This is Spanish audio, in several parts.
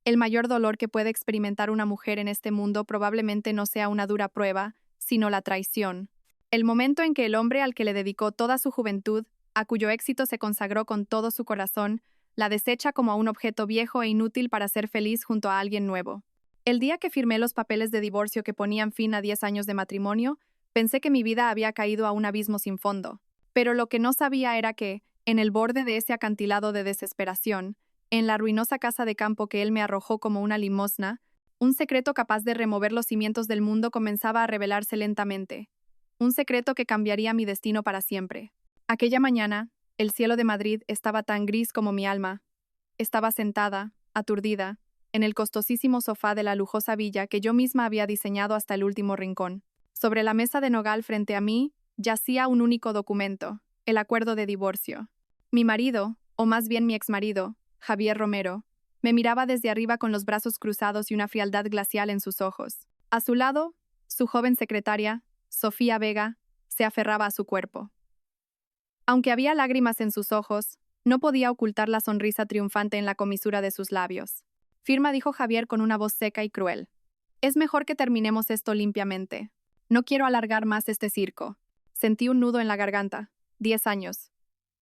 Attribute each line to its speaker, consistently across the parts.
Speaker 1: El mayor dolor que puede experimentar una mujer en este mundo probablemente no sea una dura prueba, sino la traición. El momento en que el hombre al que le dedicó toda su juventud, a cuyo éxito se consagró con todo su corazón, la desecha como a un objeto viejo e inútil para ser feliz junto a alguien nuevo. El día que firmé los papeles de divorcio que ponían fin a 10 años de matrimonio, pensé que mi vida había caído a un abismo sin fondo. Pero lo que no sabía era que, en el borde de ese acantilado de desesperación, en la ruinosa casa de campo que él me arrojó como una limosna, un secreto capaz de remover los cimientos del mundo comenzaba a revelarse lentamente. Un secreto que cambiaría mi destino para siempre. Aquella mañana, el cielo de Madrid estaba tan gris como mi alma. Estaba sentada, aturdida, en el costosísimo sofá de la lujosa villa que yo misma había diseñado hasta el último rincón. Sobre la mesa de nogal frente a mí, yacía un único documento, el acuerdo de divorcio. Mi marido, o más bien mi exmarido, Javier Romero, me miraba desde arriba con los brazos cruzados y una frialdad glacial en sus ojos. A su lado, su joven secretaria, Sofía Vega, se aferraba a su cuerpo. Aunque había lágrimas en sus ojos, no podía ocultar la sonrisa triunfante en la comisura de sus labios. Firma, dijo Javier con una voz seca y cruel. Es mejor que terminemos esto limpiamente. No quiero alargar más este circo. Sentí un nudo en la garganta. 10 años.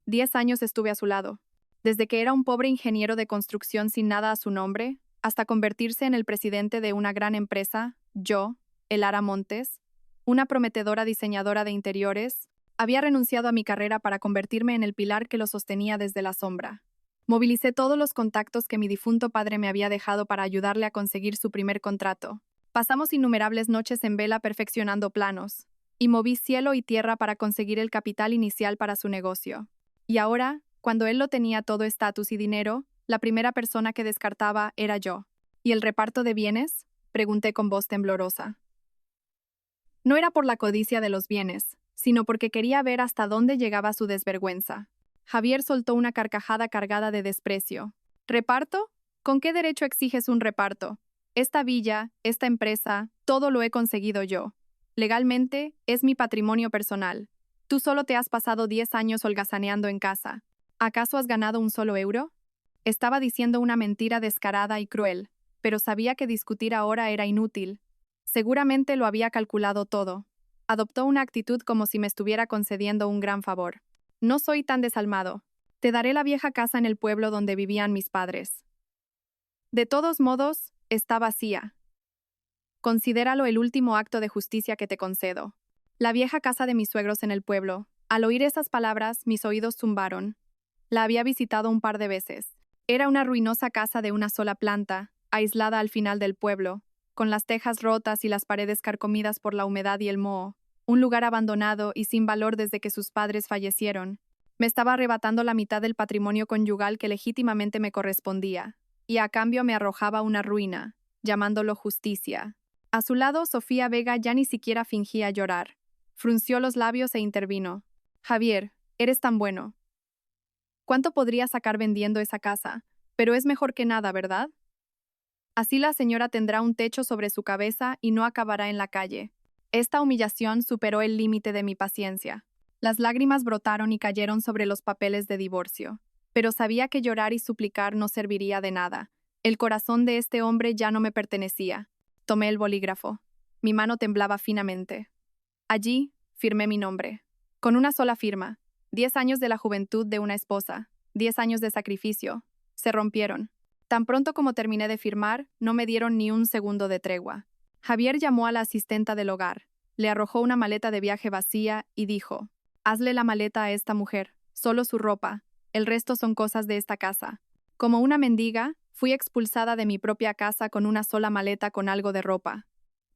Speaker 1: 10 años estuve a su lado. Desde que era un pobre ingeniero de construcción sin nada a su nombre, hasta convertirse en el presidente de una gran empresa, yo, Elara Montes, una prometedora diseñadora de interiores, había renunciado a mi carrera para convertirme en el pilar que lo sostenía desde la sombra. Movilicé todos los contactos que mi difunto padre me había dejado para ayudarle a conseguir su primer contrato. Pasamos innumerables noches en vela perfeccionando planos, y moví cielo y tierra para conseguir el capital inicial para su negocio. Y ahora, cuando él lo tenía todo estatus y dinero, la primera persona que descartaba era yo. ¿Y el reparto de bienes? Pregunté con voz temblorosa. No era por la codicia de los bienes, sino porque quería ver hasta dónde llegaba su desvergüenza. Javier soltó una carcajada cargada de desprecio. ¿Reparto? ¿Con qué derecho exiges un reparto? Esta villa, esta empresa, todo lo he conseguido yo. Legalmente, es mi patrimonio personal. Tú solo te has pasado 10 años holgazaneando en casa. ¿Acaso has ganado un solo euro? Estaba diciendo una mentira descarada y cruel, pero sabía que discutir ahora era inútil. Seguramente lo había calculado todo. Adoptó una actitud como si me estuviera concediendo un gran favor. No soy tan desalmado. Te daré la vieja casa en el pueblo donde vivían mis padres. De todos modos, está vacía. Considéralo el último acto de justicia que te concedo. La vieja casa de mis suegros en el pueblo. Al oír esas palabras, mis oídos zumbaron. La había visitado un par de veces. Era una ruinosa casa de una sola planta, aislada al final del pueblo, con las tejas rotas y las paredes carcomidas por la humedad y el moho. Un lugar abandonado y sin valor desde que sus padres fallecieron. Me estaba arrebatando la mitad del patrimonio conyugal que legítimamente me correspondía, y a cambio me arrojaba una ruina, llamándolo justicia. A su lado, Sofía Vega ya ni siquiera fingía llorar. Frunció los labios e intervino. Javier, eres tan bueno. ¿Cuánto podría sacar vendiendo esa casa? Pero es mejor que nada, ¿verdad? Así la señora tendrá un techo sobre su cabeza y no acabará en la calle. Esta humillación superó el límite de mi paciencia. Las lágrimas brotaron y cayeron sobre los papeles de divorcio. Pero sabía que llorar y suplicar no serviría de nada. El corazón de este hombre ya no me pertenecía. Tomé el bolígrafo. Mi mano temblaba finamente. Allí, firmé mi nombre. Con una sola firma. 10 años de la juventud de una esposa, 10 años de sacrificio, se rompieron. Tan pronto como terminé de firmar, no me dieron ni un segundo de tregua. Javier llamó a la asistenta del hogar, le arrojó una maleta de viaje vacía y dijo: hazle la maleta a esta mujer, solo su ropa, el resto son cosas de esta casa. Como una mendiga, fui expulsada de mi propia casa con una sola maleta con algo de ropa.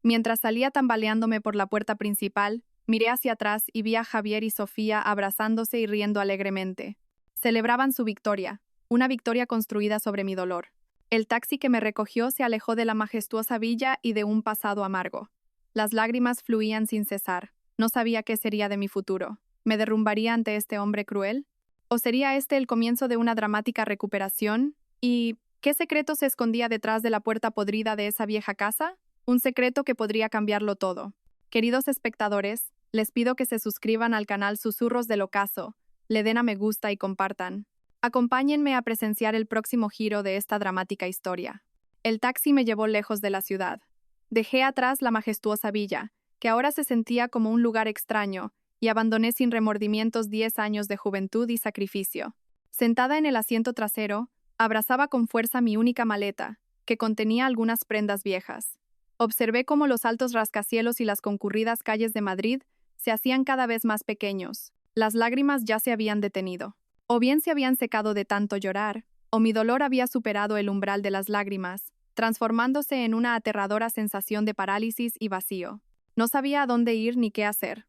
Speaker 1: Mientras salía tambaleándome por la puerta principal, miré hacia atrás y vi a Javier y Sofía abrazándose y riendo alegremente. Celebraban su victoria, una victoria construida sobre mi dolor. El taxi que me recogió se alejó de la majestuosa villa y de un pasado amargo. Las lágrimas fluían sin cesar. No sabía qué sería de mi futuro. ¿Me derrumbaría ante este hombre cruel? ¿O sería este el comienzo de una dramática recuperación? ¿Y qué secreto se escondía detrás de la puerta podrida de esa vieja casa? Un secreto que podría cambiarlo todo. Queridos espectadores, les pido que se suscriban al canal Susurros del Ocaso, le den a me gusta y compartan. Acompáñenme a presenciar el próximo giro de esta dramática historia. El taxi me llevó lejos de la ciudad. Dejé atrás la majestuosa villa, que ahora se sentía como un lugar extraño, y abandoné sin remordimientos 10 años de juventud y sacrificio. Sentada en el asiento trasero, abrazaba con fuerza mi única maleta, que contenía algunas prendas viejas. Observé cómo los altos rascacielos y las concurridas calles de Madrid se hacían cada vez más pequeños. Las lágrimas ya se habían detenido. O bien se habían secado de tanto llorar, o mi dolor había superado el umbral de las lágrimas, transformándose en una aterradora sensación de parálisis y vacío. No sabía a dónde ir ni qué hacer.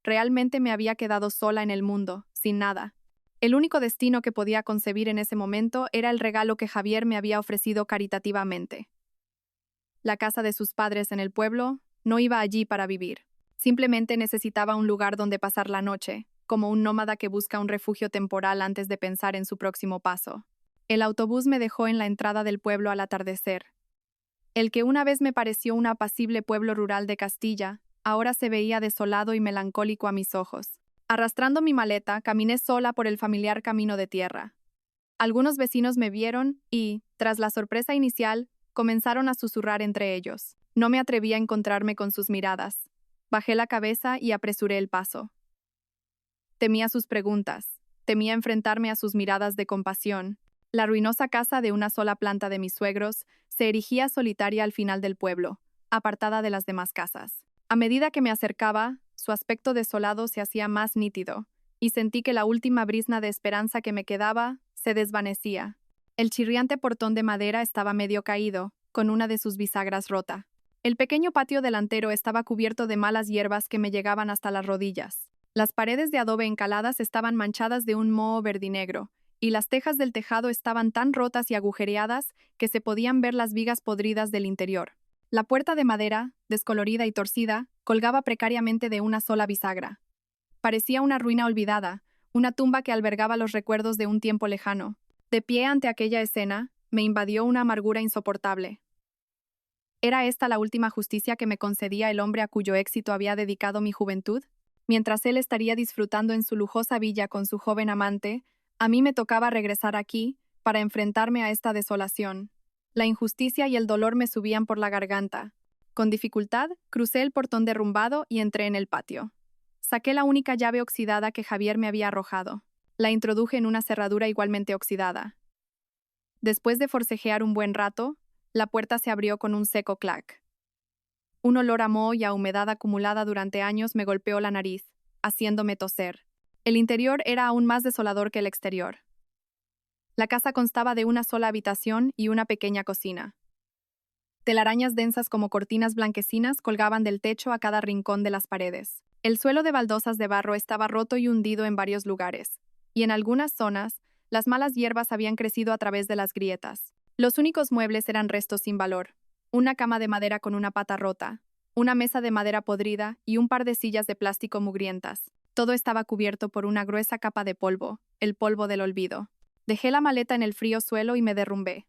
Speaker 1: Realmente me había quedado sola en el mundo, sin nada. El único destino que podía concebir en ese momento era el regalo que Javier me había ofrecido caritativamente. La casa de sus padres en el pueblo, no iba allí para vivir. Simplemente necesitaba un lugar donde pasar la noche, como un nómada que busca un refugio temporal antes de pensar en su próximo paso. El autobús me dejó en la entrada del pueblo al atardecer. El que una vez me pareció un apacible pueblo rural de Castilla, ahora se veía desolado y melancólico a mis ojos. Arrastrando mi maleta, caminé sola por el familiar camino de tierra. Algunos vecinos me vieron y, tras la sorpresa inicial, comenzaron a susurrar entre ellos. No me atreví a encontrarme con sus miradas. Bajé la cabeza y apresuré el paso. Temía sus preguntas, temía enfrentarme a sus miradas de compasión. La ruinosa casa de una sola planta de mis suegros se erigía solitaria al final del pueblo, apartada de las demás casas. A medida que me acercaba, su aspecto desolado se hacía más nítido, y sentí que la última brizna de esperanza que me quedaba se desvanecía. El chirriante portón de madera estaba medio caído, con una de sus bisagras rota. El pequeño patio delantero estaba cubierto de malas hierbas que me llegaban hasta las rodillas. Las paredes de adobe encaladas estaban manchadas de un moho verdinegro, y las tejas del tejado estaban tan rotas y agujereadas que se podían ver las vigas podridas del interior. La puerta de madera, descolorida y torcida, colgaba precariamente de una sola bisagra. Parecía una ruina olvidada, una tumba que albergaba los recuerdos de un tiempo lejano. De pie ante aquella escena, me invadió una amargura insoportable. ¿Era esta la última justicia que me concedía el hombre a cuyo éxito había dedicado mi juventud? Mientras él estaría disfrutando en su lujosa villa con su joven amante, a mí me tocaba regresar aquí para enfrentarme a esta desolación. La injusticia y el dolor me subían por la garganta. Con dificultad, crucé el portón derrumbado y entré en el patio. Saqué la única llave oxidada que Javier me había arrojado. La introduje en una cerradura igualmente oxidada. Después de forcejear un buen rato, la puerta se abrió con un seco clac. Un olor a moho y a humedad acumulada durante años me golpeó la nariz, haciéndome toser. El interior era aún más desolador que el exterior. La casa constaba de una sola habitación y una pequeña cocina. Telarañas densas como cortinas blanquecinas colgaban del techo a cada rincón de las paredes. El suelo de baldosas de barro estaba roto y hundido en varios lugares, y en algunas zonas, las malas hierbas habían crecido a través de las grietas. Los únicos muebles eran restos sin valor. Una cama de madera con una pata rota, una mesa de madera podrida y un par de sillas de plástico mugrientas. Todo estaba cubierto por una gruesa capa de polvo, el polvo del olvido. Dejé la maleta en el frío suelo y me derrumbé.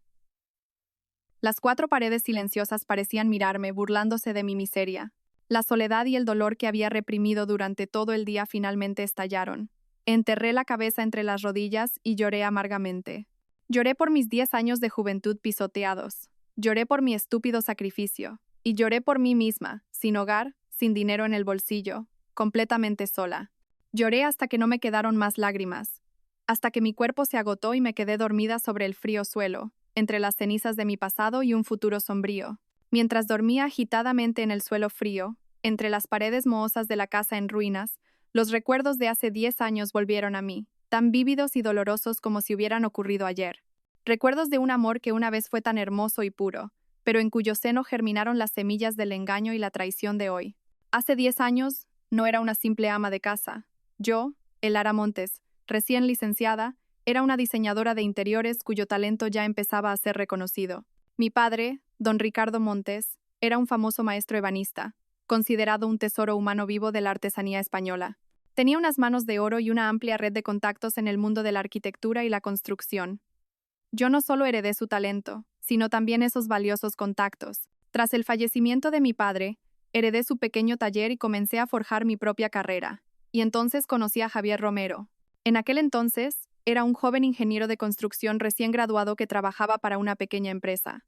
Speaker 1: Las 4 paredes silenciosas parecían mirarme, burlándose de mi miseria. La soledad y el dolor que había reprimido durante todo el día finalmente estallaron. Enterré la cabeza entre las rodillas y lloré amargamente. Lloré por mis 10 años de juventud pisoteados. Lloré por mi estúpido sacrificio. Y lloré por mí misma, sin hogar, sin dinero en el bolsillo, completamente sola. Lloré hasta que no me quedaron más lágrimas. Hasta que mi cuerpo se agotó y me quedé dormida sobre el frío suelo, entre las cenizas de mi pasado y un futuro sombrío. Mientras dormía agitadamente en el suelo frío, entre las paredes mohosas de la casa en ruinas, los recuerdos de hace 10 años volvieron a mí, tan vívidos y dolorosos como si hubieran ocurrido ayer. Recuerdos de un amor que una vez fue tan hermoso y puro, pero en cuyo seno germinaron las semillas del engaño y la traición de hoy. Hace 10 años, no era una simple ama de casa. Yo, Elara Montes, recién licenciada, era una diseñadora de interiores cuyo talento ya empezaba a ser reconocido. Mi padre, don Ricardo Montes, era un famoso maestro ebanista, considerado un tesoro humano vivo de la artesanía española. Tenía unas manos de oro y una amplia red de contactos en el mundo de la arquitectura y la construcción. Yo no solo heredé su talento, sino también esos valiosos contactos. Tras el fallecimiento de mi padre, heredé su pequeño taller y comencé a forjar mi propia carrera. Y entonces conocí a Javier Romero. En aquel entonces, era un joven ingeniero de construcción recién graduado que trabajaba para una pequeña empresa.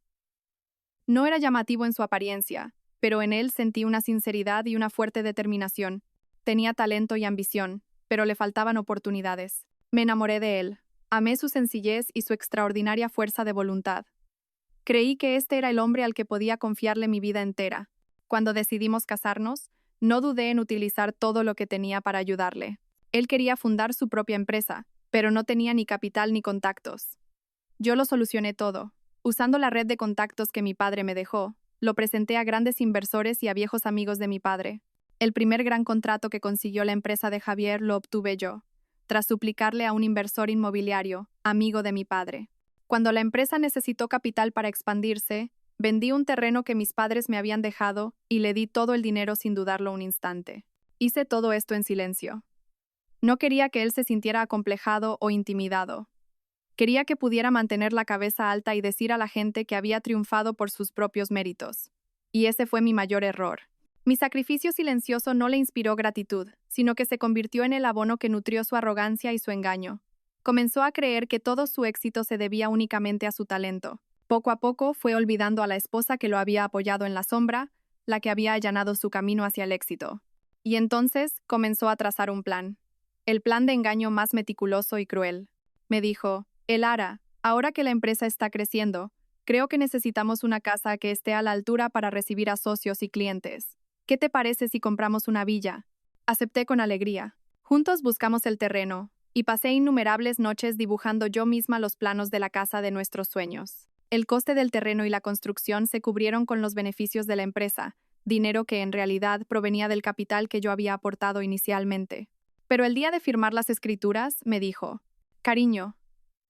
Speaker 1: No era llamativo en su apariencia, pero en él sentí una sinceridad y una fuerte determinación. Tenía talento y ambición, pero le faltaban oportunidades. Me enamoré de él. Amé su sencillez y su extraordinaria fuerza de voluntad. Creí que este era el hombre al que podía confiarle mi vida entera. Cuando decidimos casarnos, no dudé en utilizar todo lo que tenía para ayudarle. Él quería fundar su propia empresa, pero no tenía ni capital ni contactos. Yo lo solucioné todo. Usando la red de contactos que mi padre me dejó, lo presenté a grandes inversores y a viejos amigos de mi padre. El primer gran contrato que consiguió la empresa de Javier lo obtuve yo, tras suplicarle a un inversor inmobiliario, amigo de mi padre. Cuando la empresa necesitó capital para expandirse, vendí un terreno que mis padres me habían dejado y le di todo el dinero sin dudarlo un instante. Hice todo esto en silencio. No quería que él se sintiera acomplejado o intimidado. Quería que pudiera mantener la cabeza alta y decir a la gente que había triunfado por sus propios méritos. Y ese fue mi mayor error. Mi sacrificio silencioso no le inspiró gratitud, sino que se convirtió en el abono que nutrió su arrogancia y su engaño. Comenzó a creer que todo su éxito se debía únicamente a su talento. Poco a poco fue olvidando a la esposa que lo había apoyado en la sombra, la que había allanado su camino hacia el éxito. Y entonces comenzó a trazar un plan. El plan de engaño más meticuloso y cruel. Me dijo: Elara, ahora que la empresa está creciendo, creo que necesitamos una casa que esté a la altura para recibir a socios y clientes. ¿Qué te parece si compramos una villa? Acepté con alegría. Juntos buscamos el terreno, y pasé innumerables noches dibujando yo misma los planos de la casa de nuestros sueños. El coste del terreno y la construcción se cubrieron con los beneficios de la empresa, dinero que en realidad provenía del capital que yo había aportado inicialmente. Pero el día de firmar las escrituras, me dijo: Cariño,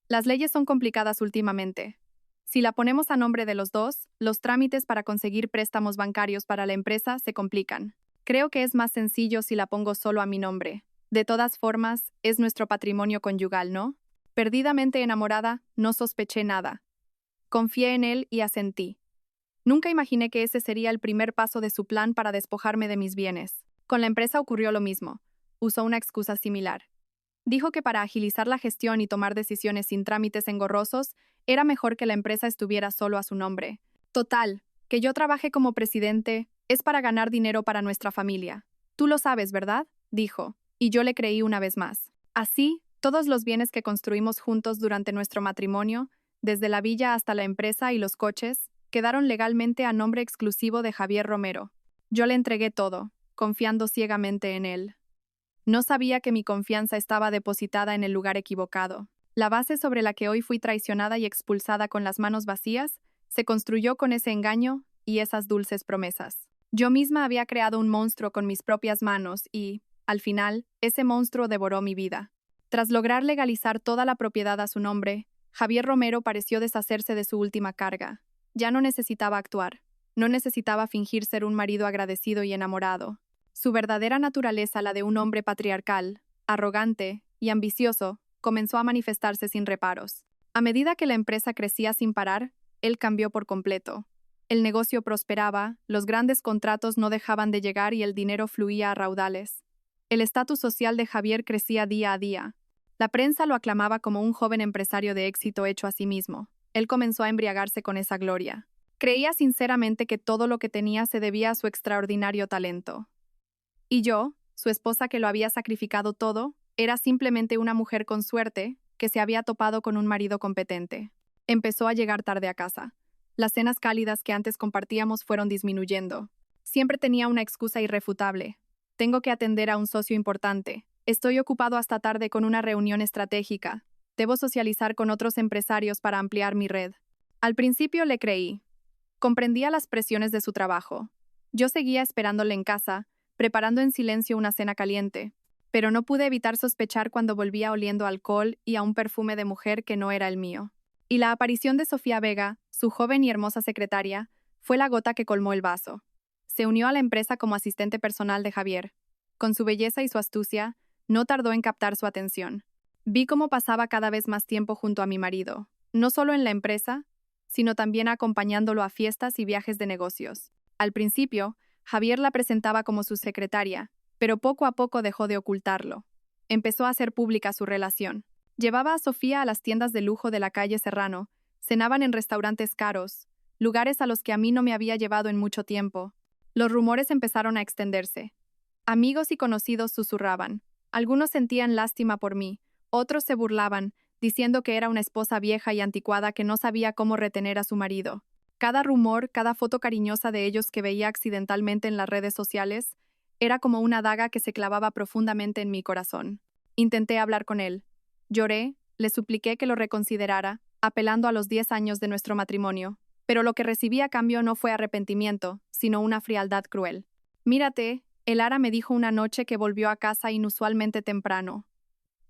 Speaker 1: las leyes son complicadas últimamente. Si la ponemos a nombre de los dos, los trámites para conseguir préstamos bancarios para la empresa se complican. Creo que es más sencillo si la pongo solo a mi nombre. De todas formas, es nuestro patrimonio conyugal, ¿no? Perdidamente enamorada, no sospeché nada. Confié en él y asentí. Nunca imaginé que ese sería el primer paso de su plan para despojarme de mis bienes. Con la empresa ocurrió lo mismo. Usó una excusa similar. Dijo que para agilizar la gestión y tomar decisiones sin trámites engorrosos, era mejor que la empresa estuviera solo a su nombre. Total, que yo trabaje como presidente es para ganar dinero para nuestra familia. Tú lo sabes, ¿verdad? Dijo, y yo le creí una vez más. Así, todos los bienes que construimos juntos durante nuestro matrimonio, desde la villa hasta la empresa y los coches, quedaron legalmente a nombre exclusivo de Javier Romero. Yo le entregué todo, confiando ciegamente en él. No sabía que mi confianza estaba depositada en el lugar equivocado. La base sobre la que hoy fui traicionada y expulsada con las manos vacías se construyó con ese engaño y esas dulces promesas. Yo misma había creado un monstruo con mis propias manos y, al final, ese monstruo devoró mi vida. Tras lograr legalizar toda la propiedad a su nombre, Javier Romero pareció deshacerse de su última carga. Ya no necesitaba actuar. No necesitaba fingir ser un marido agradecido y enamorado. Su verdadera naturaleza, la de un hombre patriarcal, arrogante y ambicioso, comenzó a manifestarse sin reparos. A medida que la empresa crecía sin parar, él cambió por completo. El negocio prosperaba, los grandes contratos no dejaban de llegar y el dinero fluía a raudales. El estatus social de Javier crecía día a día. La prensa lo aclamaba como un joven empresario de éxito hecho a sí mismo. Él comenzó a embriagarse con esa gloria. Creía sinceramente que todo lo que tenía se debía a su extraordinario talento. Y yo, su esposa que lo había sacrificado todo, era simplemente una mujer con suerte que se había topado con un marido competente. Empezó a llegar tarde a casa. Las cenas cálidas que antes compartíamos fueron disminuyendo. Siempre tenía una excusa irrefutable. Tengo que atender a un socio importante. Estoy ocupado hasta tarde con una reunión estratégica. Debo socializar con otros empresarios para ampliar mi red. Al principio le creí. Comprendía las presiones de su trabajo. Yo seguía esperándole en casa, preparando en silencio una cena caliente, pero no pude evitar sospechar cuando volvía oliendo a alcohol y a un perfume de mujer que no era el mío. Y la aparición de Sofía Vega, su joven y hermosa secretaria, fue la gota que colmó el vaso. Se unió a la empresa como asistente personal de Javier. Con su belleza y su astucia, no tardó en captar su atención. Vi cómo pasaba cada vez más tiempo junto a mi marido, no solo en la empresa, sino también acompañándolo a fiestas y viajes de negocios. Al principio, Javier la presentaba como su secretaria, pero poco a poco dejó de ocultarlo. Empezó a hacer pública su relación. Llevaba a Sofía a las tiendas de lujo de la calle Serrano, cenaban en restaurantes caros, lugares a los que a mí no me había llevado en mucho tiempo. Los rumores empezaron a extenderse. Amigos y conocidos susurraban. Algunos sentían lástima por mí, otros se burlaban, diciendo que era una esposa vieja y anticuada que no sabía cómo retener a su marido. Cada rumor, cada foto cariñosa de ellos que veía accidentalmente en las redes sociales, era como una daga que se clavaba profundamente en mi corazón. Intenté hablar con él. Lloré, le supliqué que lo reconsiderara, apelando a los 10 años de nuestro matrimonio, pero lo que recibí a cambio no fue arrepentimiento, sino una frialdad cruel. Mírate, Elara me dijo una noche que volvió a casa inusualmente temprano.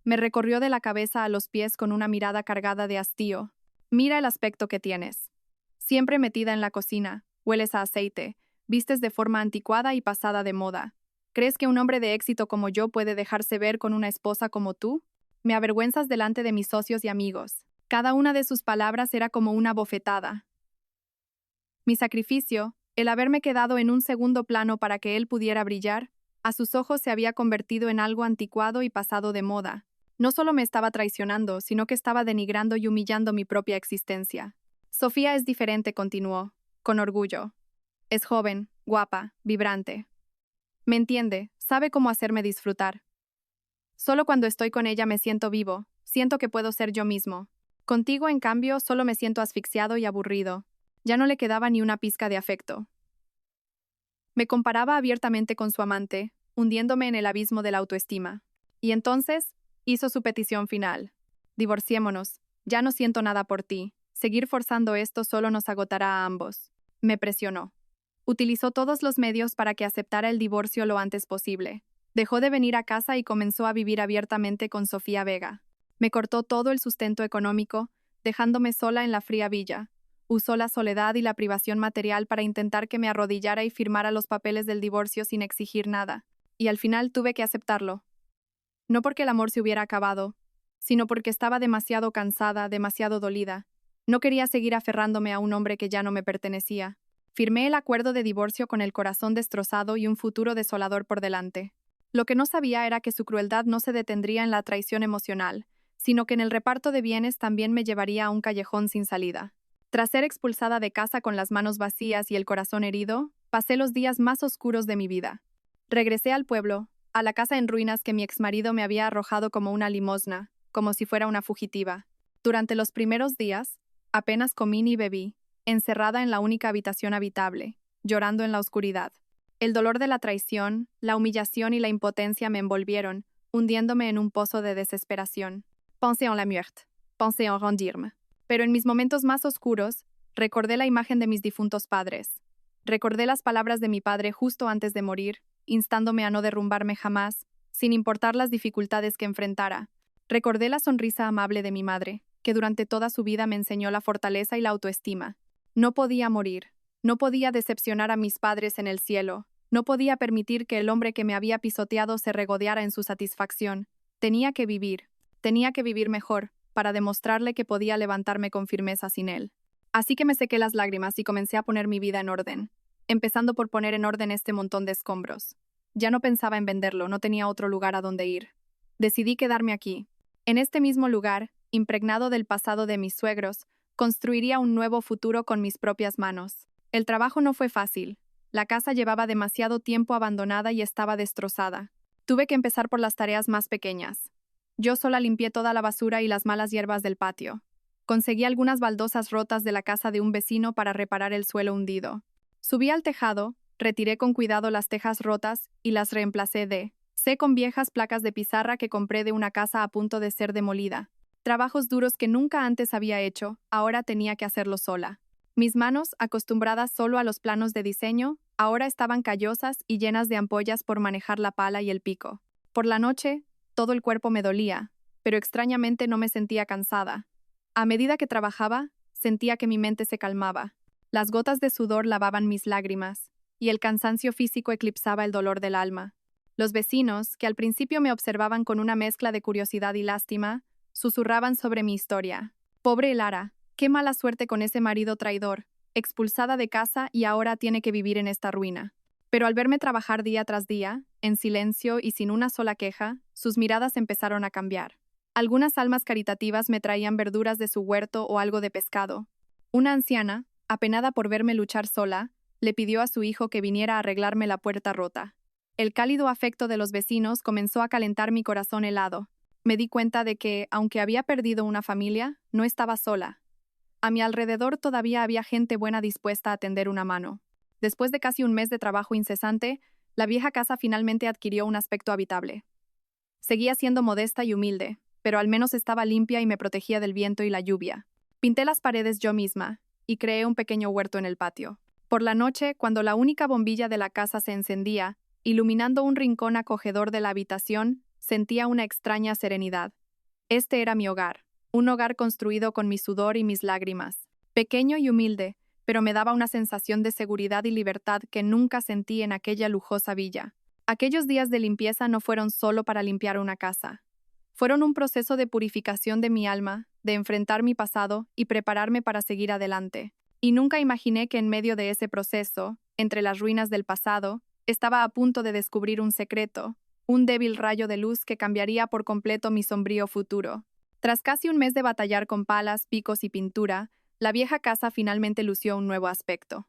Speaker 1: Me recorrió de la cabeza a los pies con una mirada cargada de hastío. Mira el aspecto que tienes. Siempre metida en la cocina, hueles a aceite, vistes de forma anticuada y pasada de moda. ¿Crees que un hombre de éxito como yo puede dejarse ver con una esposa como tú? Me avergüenzas delante de mis socios y amigos. Cada una de sus palabras era como una bofetada. Mi sacrificio, el haberme quedado en un segundo plano para que él pudiera brillar, a sus ojos se había convertido en algo anticuado y pasado de moda. No solo me estaba traicionando, sino que estaba denigrando y humillando mi propia existencia. Sofía es diferente, continuó, con orgullo. Es joven, guapa, vibrante. Me entiende, sabe cómo hacerme disfrutar. Solo cuando estoy con ella me siento vivo, siento que puedo ser yo mismo. Contigo, en cambio, solo me siento asfixiado y aburrido. Ya no le quedaba ni una pizca de afecto. Me comparaba abiertamente con su amante, hundiéndome en el abismo de la autoestima. Y entonces, hizo su petición final. Divorciémonos, ya no siento nada por ti. Seguir forzando esto solo nos agotará a ambos. Me presionó. Utilizó todos los medios para que aceptara el divorcio lo antes posible. Dejó de venir a casa y comenzó a vivir abiertamente con Sofía Vega. Me cortó todo el sustento económico, dejándome sola en la fría villa. Usó la soledad y la privación material para intentar que me arrodillara y firmara los papeles del divorcio sin exigir nada. Y al final tuve que aceptarlo. No porque el amor se hubiera acabado, sino porque estaba demasiado cansada, demasiado dolida. No quería seguir aferrándome a un hombre que ya no me pertenecía. Firmé el acuerdo de divorcio con el corazón destrozado y un futuro desolador por delante. Lo que no sabía era que su crueldad no se detendría en la traición emocional, sino que en el reparto de bienes también me llevaría a un callejón sin salida. Tras ser expulsada de casa con las manos vacías y el corazón herido, pasé los días más oscuros de mi vida. Regresé al pueblo, a la casa en ruinas que mi exmarido me había arrojado como una limosna, como si fuera una fugitiva. Durante los primeros días, apenas comí ni bebí, encerrada en la única habitación habitable, llorando en la oscuridad. El dolor de la traición, la humillación y la impotencia me envolvieron, hundiéndome en un pozo de desesperación. Pensé en la muerte, pensé en rendirme. Pero en mis momentos más oscuros, recordé la imagen de mis difuntos padres. Recordé las palabras de mi padre justo antes de morir, instándome a no derrumbarme jamás, sin importar las dificultades que enfrentara. Recordé la sonrisa amable de mi madre, que durante toda su vida me enseñó la fortaleza y la autoestima. No podía morir, no podía decepcionar a mis padres en el cielo, no podía permitir que el hombre que me había pisoteado se regodeara en su satisfacción. Tenía que vivir mejor, para demostrarle que podía levantarme con firmeza sin él. Así que me sequé las lágrimas y comencé a poner mi vida en orden, empezando por poner en orden este montón de escombros. Ya no pensaba en venderlo, no tenía otro lugar a donde ir. Decidí quedarme aquí. En este mismo lugar, impregnado del pasado de mis suegros, construiría un nuevo futuro con mis propias manos. El trabajo no fue fácil. La casa llevaba demasiado tiempo abandonada y estaba destrozada. Tuve que empezar por las tareas más pequeñas. Yo sola limpié toda la basura y las malas hierbas del patio. Conseguí algunas baldosas rotas de la casa de un vecino para reparar el suelo hundido. Subí al tejado, retiré con cuidado las tejas rotas y las reemplacé con viejas placas de pizarra que compré de una casa a punto de ser demolida. Trabajos duros que nunca antes había hecho, ahora tenía que hacerlos sola. Mis manos, acostumbradas solo a los planos de diseño, ahora estaban callosas y llenas de ampollas por manejar la pala y el pico. Por la noche, todo el cuerpo me dolía, pero extrañamente no me sentía cansada. A medida que trabajaba, sentía que mi mente se calmaba. Las gotas de sudor lavaban mis lágrimas, y el cansancio físico eclipsaba el dolor del alma. Los vecinos, que al principio me observaban con una mezcla de curiosidad y lástima, susurraban sobre mi historia. Pobre Elara, qué mala suerte con ese marido traidor, expulsada de casa y ahora tiene que vivir en esta ruina. Pero al verme trabajar día tras día, en silencio y sin una sola queja, sus miradas empezaron a cambiar. Algunas almas caritativas me traían verduras de su huerto o algo de pescado. Una anciana, Apenada por verme luchar sola, le pidió a su hijo que viniera a arreglarme la puerta rota. El cálido afecto de los vecinos comenzó a calentar mi corazón helado. Me di cuenta de que, aunque había perdido una familia, no estaba sola. A mi alrededor todavía había gente buena dispuesta a tender una mano. Después de casi un mes de trabajo incesante, la vieja casa finalmente adquirió un aspecto habitable. Seguía siendo modesta y humilde, pero al menos estaba limpia y me protegía del viento y la lluvia. Pinté las paredes yo misma y creé un pequeño huerto en el patio. Por la noche, cuando la única bombilla de la casa se encendía, iluminando un rincón acogedor de la habitación, sentía una extraña serenidad. Este era mi hogar, un hogar construido con mi sudor y mis lágrimas. Pequeño y humilde, pero me daba una sensación de seguridad y libertad que nunca sentí en aquella lujosa villa. Aquellos días de limpieza no fueron solo para limpiar una casa. Fueron un proceso de purificación de mi alma, de enfrentar mi pasado y prepararme para seguir adelante. Y nunca imaginé que en medio de ese proceso, entre las ruinas del pasado, estaba a punto de descubrir un secreto, un débil rayo de luz que cambiaría por completo mi sombrío futuro. Tras casi un mes de batallar con palas, picos y pintura, la vieja casa finalmente lució un nuevo aspecto.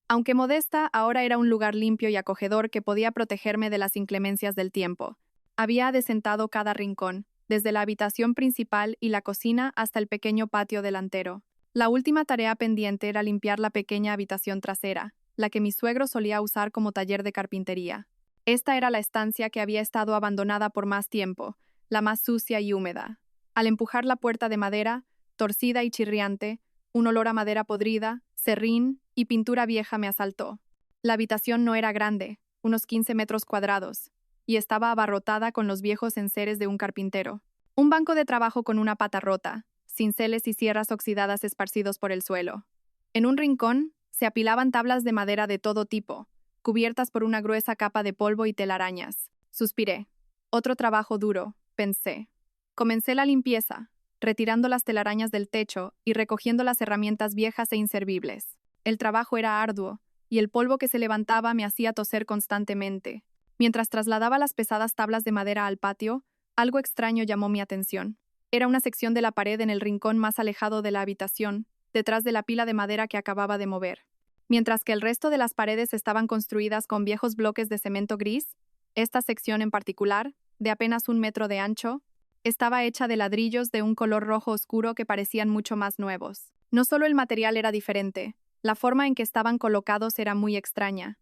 Speaker 1: Aunque modesta, ahora era un lugar limpio y acogedor que podía protegerme de las inclemencias del tiempo. Había adecentado cada rincón, desde la habitación principal y la cocina hasta el pequeño patio delantero. La última tarea pendiente era limpiar la pequeña habitación trasera, la que mi suegro solía usar como taller de carpintería. Esta era la estancia que había estado abandonada por más tiempo, la más sucia y húmeda. Al empujar la puerta de madera, torcida y chirriante, un olor a madera podrida, serrín y pintura vieja me asaltó. La habitación no era grande, unos 15 metros cuadrados, y estaba abarrotada con los viejos enseres de un carpintero. Un banco de trabajo con una pata rota, cinceles y sierras oxidadas esparcidos por el suelo. En un rincón se apilaban tablas de madera de todo tipo, cubiertas por una gruesa capa de polvo y telarañas. Suspiré. Otro trabajo duro, pensé. Comencé la limpieza, retirando las telarañas del techo y recogiendo las herramientas viejas e inservibles. El trabajo era arduo, y el polvo que se levantaba me hacía toser constantemente. Mientras trasladaba las pesadas tablas de madera al patio, algo extraño llamó mi atención. Era una sección de la pared en el rincón más alejado de la habitación, detrás de la pila de madera que acababa de mover. Mientras que el resto de las paredes estaban construidas con viejos bloques de cemento gris, esta sección en particular, de apenas 1 metro de ancho, estaba hecha de ladrillos de un color rojo oscuro que parecían mucho más nuevos. No solo el material era diferente, la forma en que estaban colocados era muy extraña.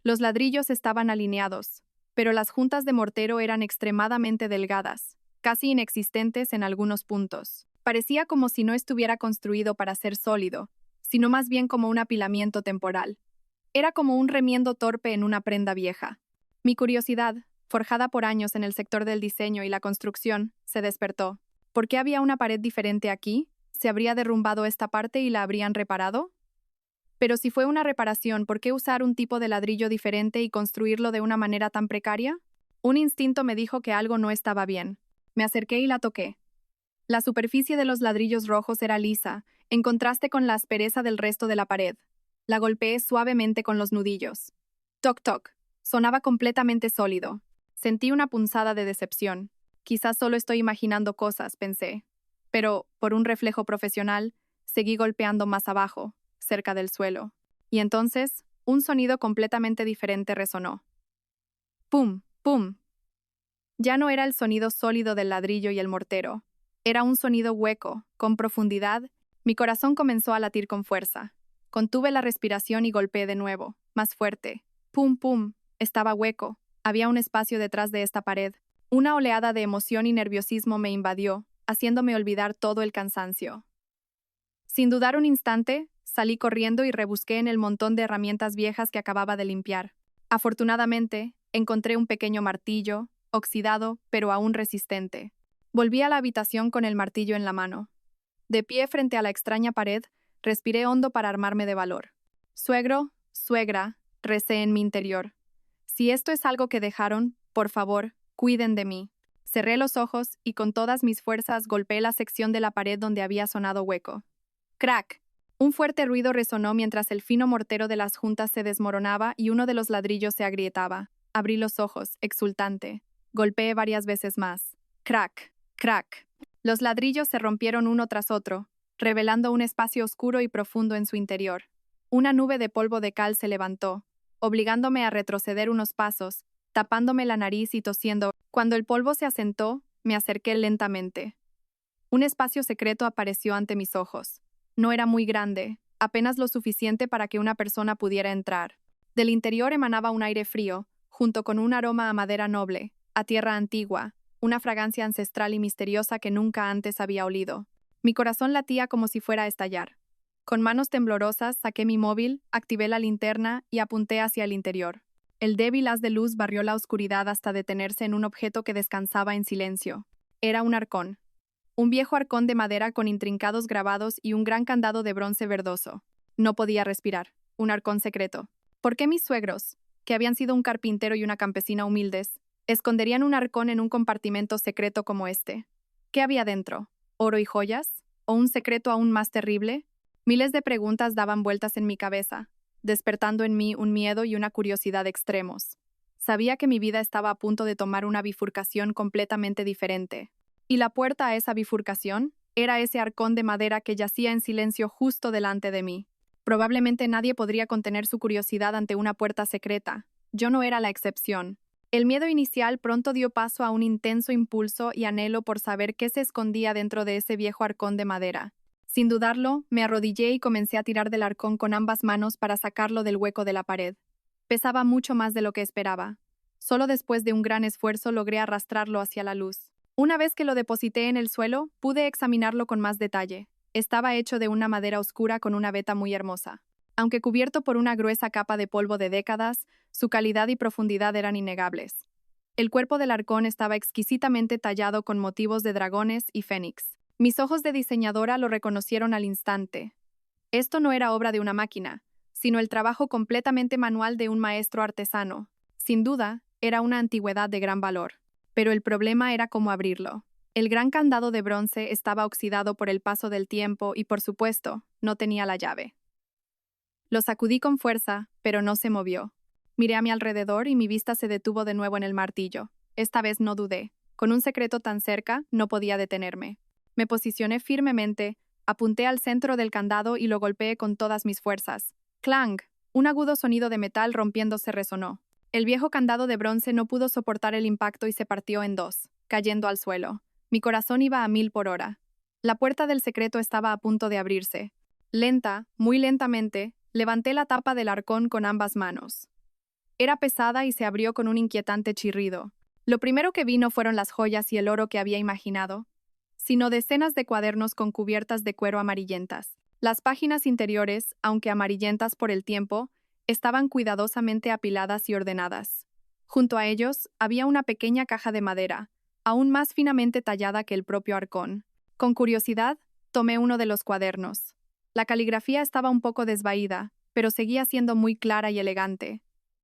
Speaker 1: Los ladrillos estaban alineados, pero las juntas de mortero eran extremadamente delgadas, casi inexistentes en algunos puntos. Parecía como si no estuviera construido para ser sólido, sino más bien como un apilamiento temporal. Era como un remiendo torpe en una prenda vieja. Mi curiosidad, forjada por años en el sector del diseño y la construcción, se despertó. ¿Por qué había una pared diferente aquí? ¿Se habría derrumbado esta parte y la habrían reparado? Pero si fue una reparación, ¿por qué usar un tipo de ladrillo diferente y construirlo de una manera tan precaria? Un instinto me dijo que algo no estaba bien. Me acerqué y la toqué. La superficie de los ladrillos rojos era lisa, en contraste con la aspereza del resto de la pared. La golpeé suavemente con los nudillos. Toc toc. Sonaba completamente sólido. Sentí una punzada de decepción. Quizás solo estoy imaginando cosas, pensé. Pero, por un reflejo profesional, seguí golpeando más abajo, cerca del suelo. Y entonces, un sonido completamente diferente resonó. ¡Pum! ¡Pum! Ya no era el sonido sólido del ladrillo y el mortero. Era un sonido hueco, con profundidad. Mi corazón comenzó a latir con fuerza. Contuve la respiración y golpeé de nuevo, más fuerte. ¡Pum! ¡Pum! Estaba hueco. Había un espacio detrás de esta pared. Una oleada de emoción y nerviosismo me invadió, haciéndome olvidar todo el cansancio. Sin dudar un instante, salí corriendo y rebusqué en el montón de herramientas viejas que acababa de limpiar. Afortunadamente, encontré un pequeño martillo, oxidado, pero aún resistente. Volví a la habitación con el martillo en la mano. De pie frente a la extraña pared, respiré hondo para armarme de valor. Suegro, suegra, recé en mi interior. Si esto es algo que dejaron, por favor, cuiden de mí. Cerré los ojos y con todas mis fuerzas golpeé la sección de la pared donde había sonado hueco. ¡Crack! Un fuerte ruido resonó mientras el fino mortero de las juntas se desmoronaba y uno de los ladrillos se agrietaba. Abrí los ojos, exultante. Golpeé varias veces más. ¡Crack! ¡Crack! Los ladrillos se rompieron uno tras otro, revelando un espacio oscuro y profundo en su interior. Una nube de polvo de cal se levantó, obligándome a retroceder unos pasos, tapándome la nariz y tosiendo. Cuando el polvo se asentó, me acerqué lentamente. Un espacio secreto apareció ante mis ojos. No era muy grande, apenas lo suficiente para que una persona pudiera entrar. Del interior emanaba un aire frío, junto con un aroma a madera noble, a tierra antigua, una fragancia ancestral y misteriosa que nunca antes había olido. Mi corazón latía como si fuera a estallar. Con manos temblorosas saqué mi móvil, activé la linterna y apunté hacia el interior. El débil haz de luz barrió la oscuridad hasta detenerse en un objeto que descansaba en silencio. Era un arcón. Un viejo arcón de madera con intrincados grabados y un gran candado de bronce verdoso. No podía respirar. Un arcón secreto. ¿Por qué mis suegros, que habían sido un carpintero y una campesina humildes, esconderían un arcón en un compartimento secreto como este? ¿Qué había dentro? ¿Oro y joyas? ¿O un secreto aún más terrible? Miles de preguntas daban vueltas en mi cabeza, despertando en mí un miedo y una curiosidad extremos. Sabía que mi vida estaba a punto de tomar una bifurcación completamente diferente. Y la puerta a esa bifurcación era ese arcón de madera que yacía en silencio justo delante de mí. Probablemente nadie podría contener su curiosidad ante una puerta secreta. Yo no era la excepción. El miedo inicial pronto dio paso a un intenso impulso y anhelo por saber qué se escondía dentro de ese viejo arcón de madera. Sin dudarlo, me arrodillé y comencé a tirar del arcón con ambas manos para sacarlo del hueco de la pared. Pesaba mucho más de lo que esperaba. Solo después de un gran esfuerzo logré arrastrarlo hacia la luz. Una vez que lo deposité en el suelo, pude examinarlo con más detalle. Estaba hecho de una madera oscura con una veta muy hermosa. Aunque cubierto por una gruesa capa de polvo de décadas, su calidad y profundidad eran innegables. El cuerpo del arcón estaba exquisitamente tallado con motivos de dragones y fénix. Mis ojos de diseñadora lo reconocieron al instante. Esto no era obra de una máquina, sino el trabajo completamente manual de un maestro artesano. Sin duda, era una antigüedad de gran valor. Pero el problema era cómo abrirlo. El gran candado de bronce estaba oxidado por el paso del tiempo y, por supuesto, no tenía la llave. Lo sacudí con fuerza, pero no se movió. Miré a mi alrededor y mi vista se detuvo de nuevo en el martillo. Esta vez no dudé. Con un secreto tan cerca, no podía detenerme. Me posicioné firmemente, apunté al centro del candado y lo golpeé con todas mis fuerzas. ¡Clang! Un agudo sonido de metal rompiéndose resonó. El viejo candado de bronce no pudo soportar el impacto y se partió en dos, cayendo al suelo. Mi corazón iba a 1000 por hora. La puerta del secreto estaba a punto de abrirse. Lenta, muy lentamente, levanté la tapa del arcón con ambas manos. Era pesada y se abrió con un inquietante chirrido. Lo primero que vi no fueron las joyas y el oro que había imaginado, sino decenas de cuadernos con cubiertas de cuero amarillentas. Las páginas interiores, aunque amarillentas por el tiempo, estaban cuidadosamente apiladas y ordenadas. Junto a ellos había una pequeña caja de madera, aún más finamente tallada que el propio arcón. Con curiosidad, tomé uno de los cuadernos. La caligrafía estaba un poco desvaída, pero seguía siendo muy clara y elegante.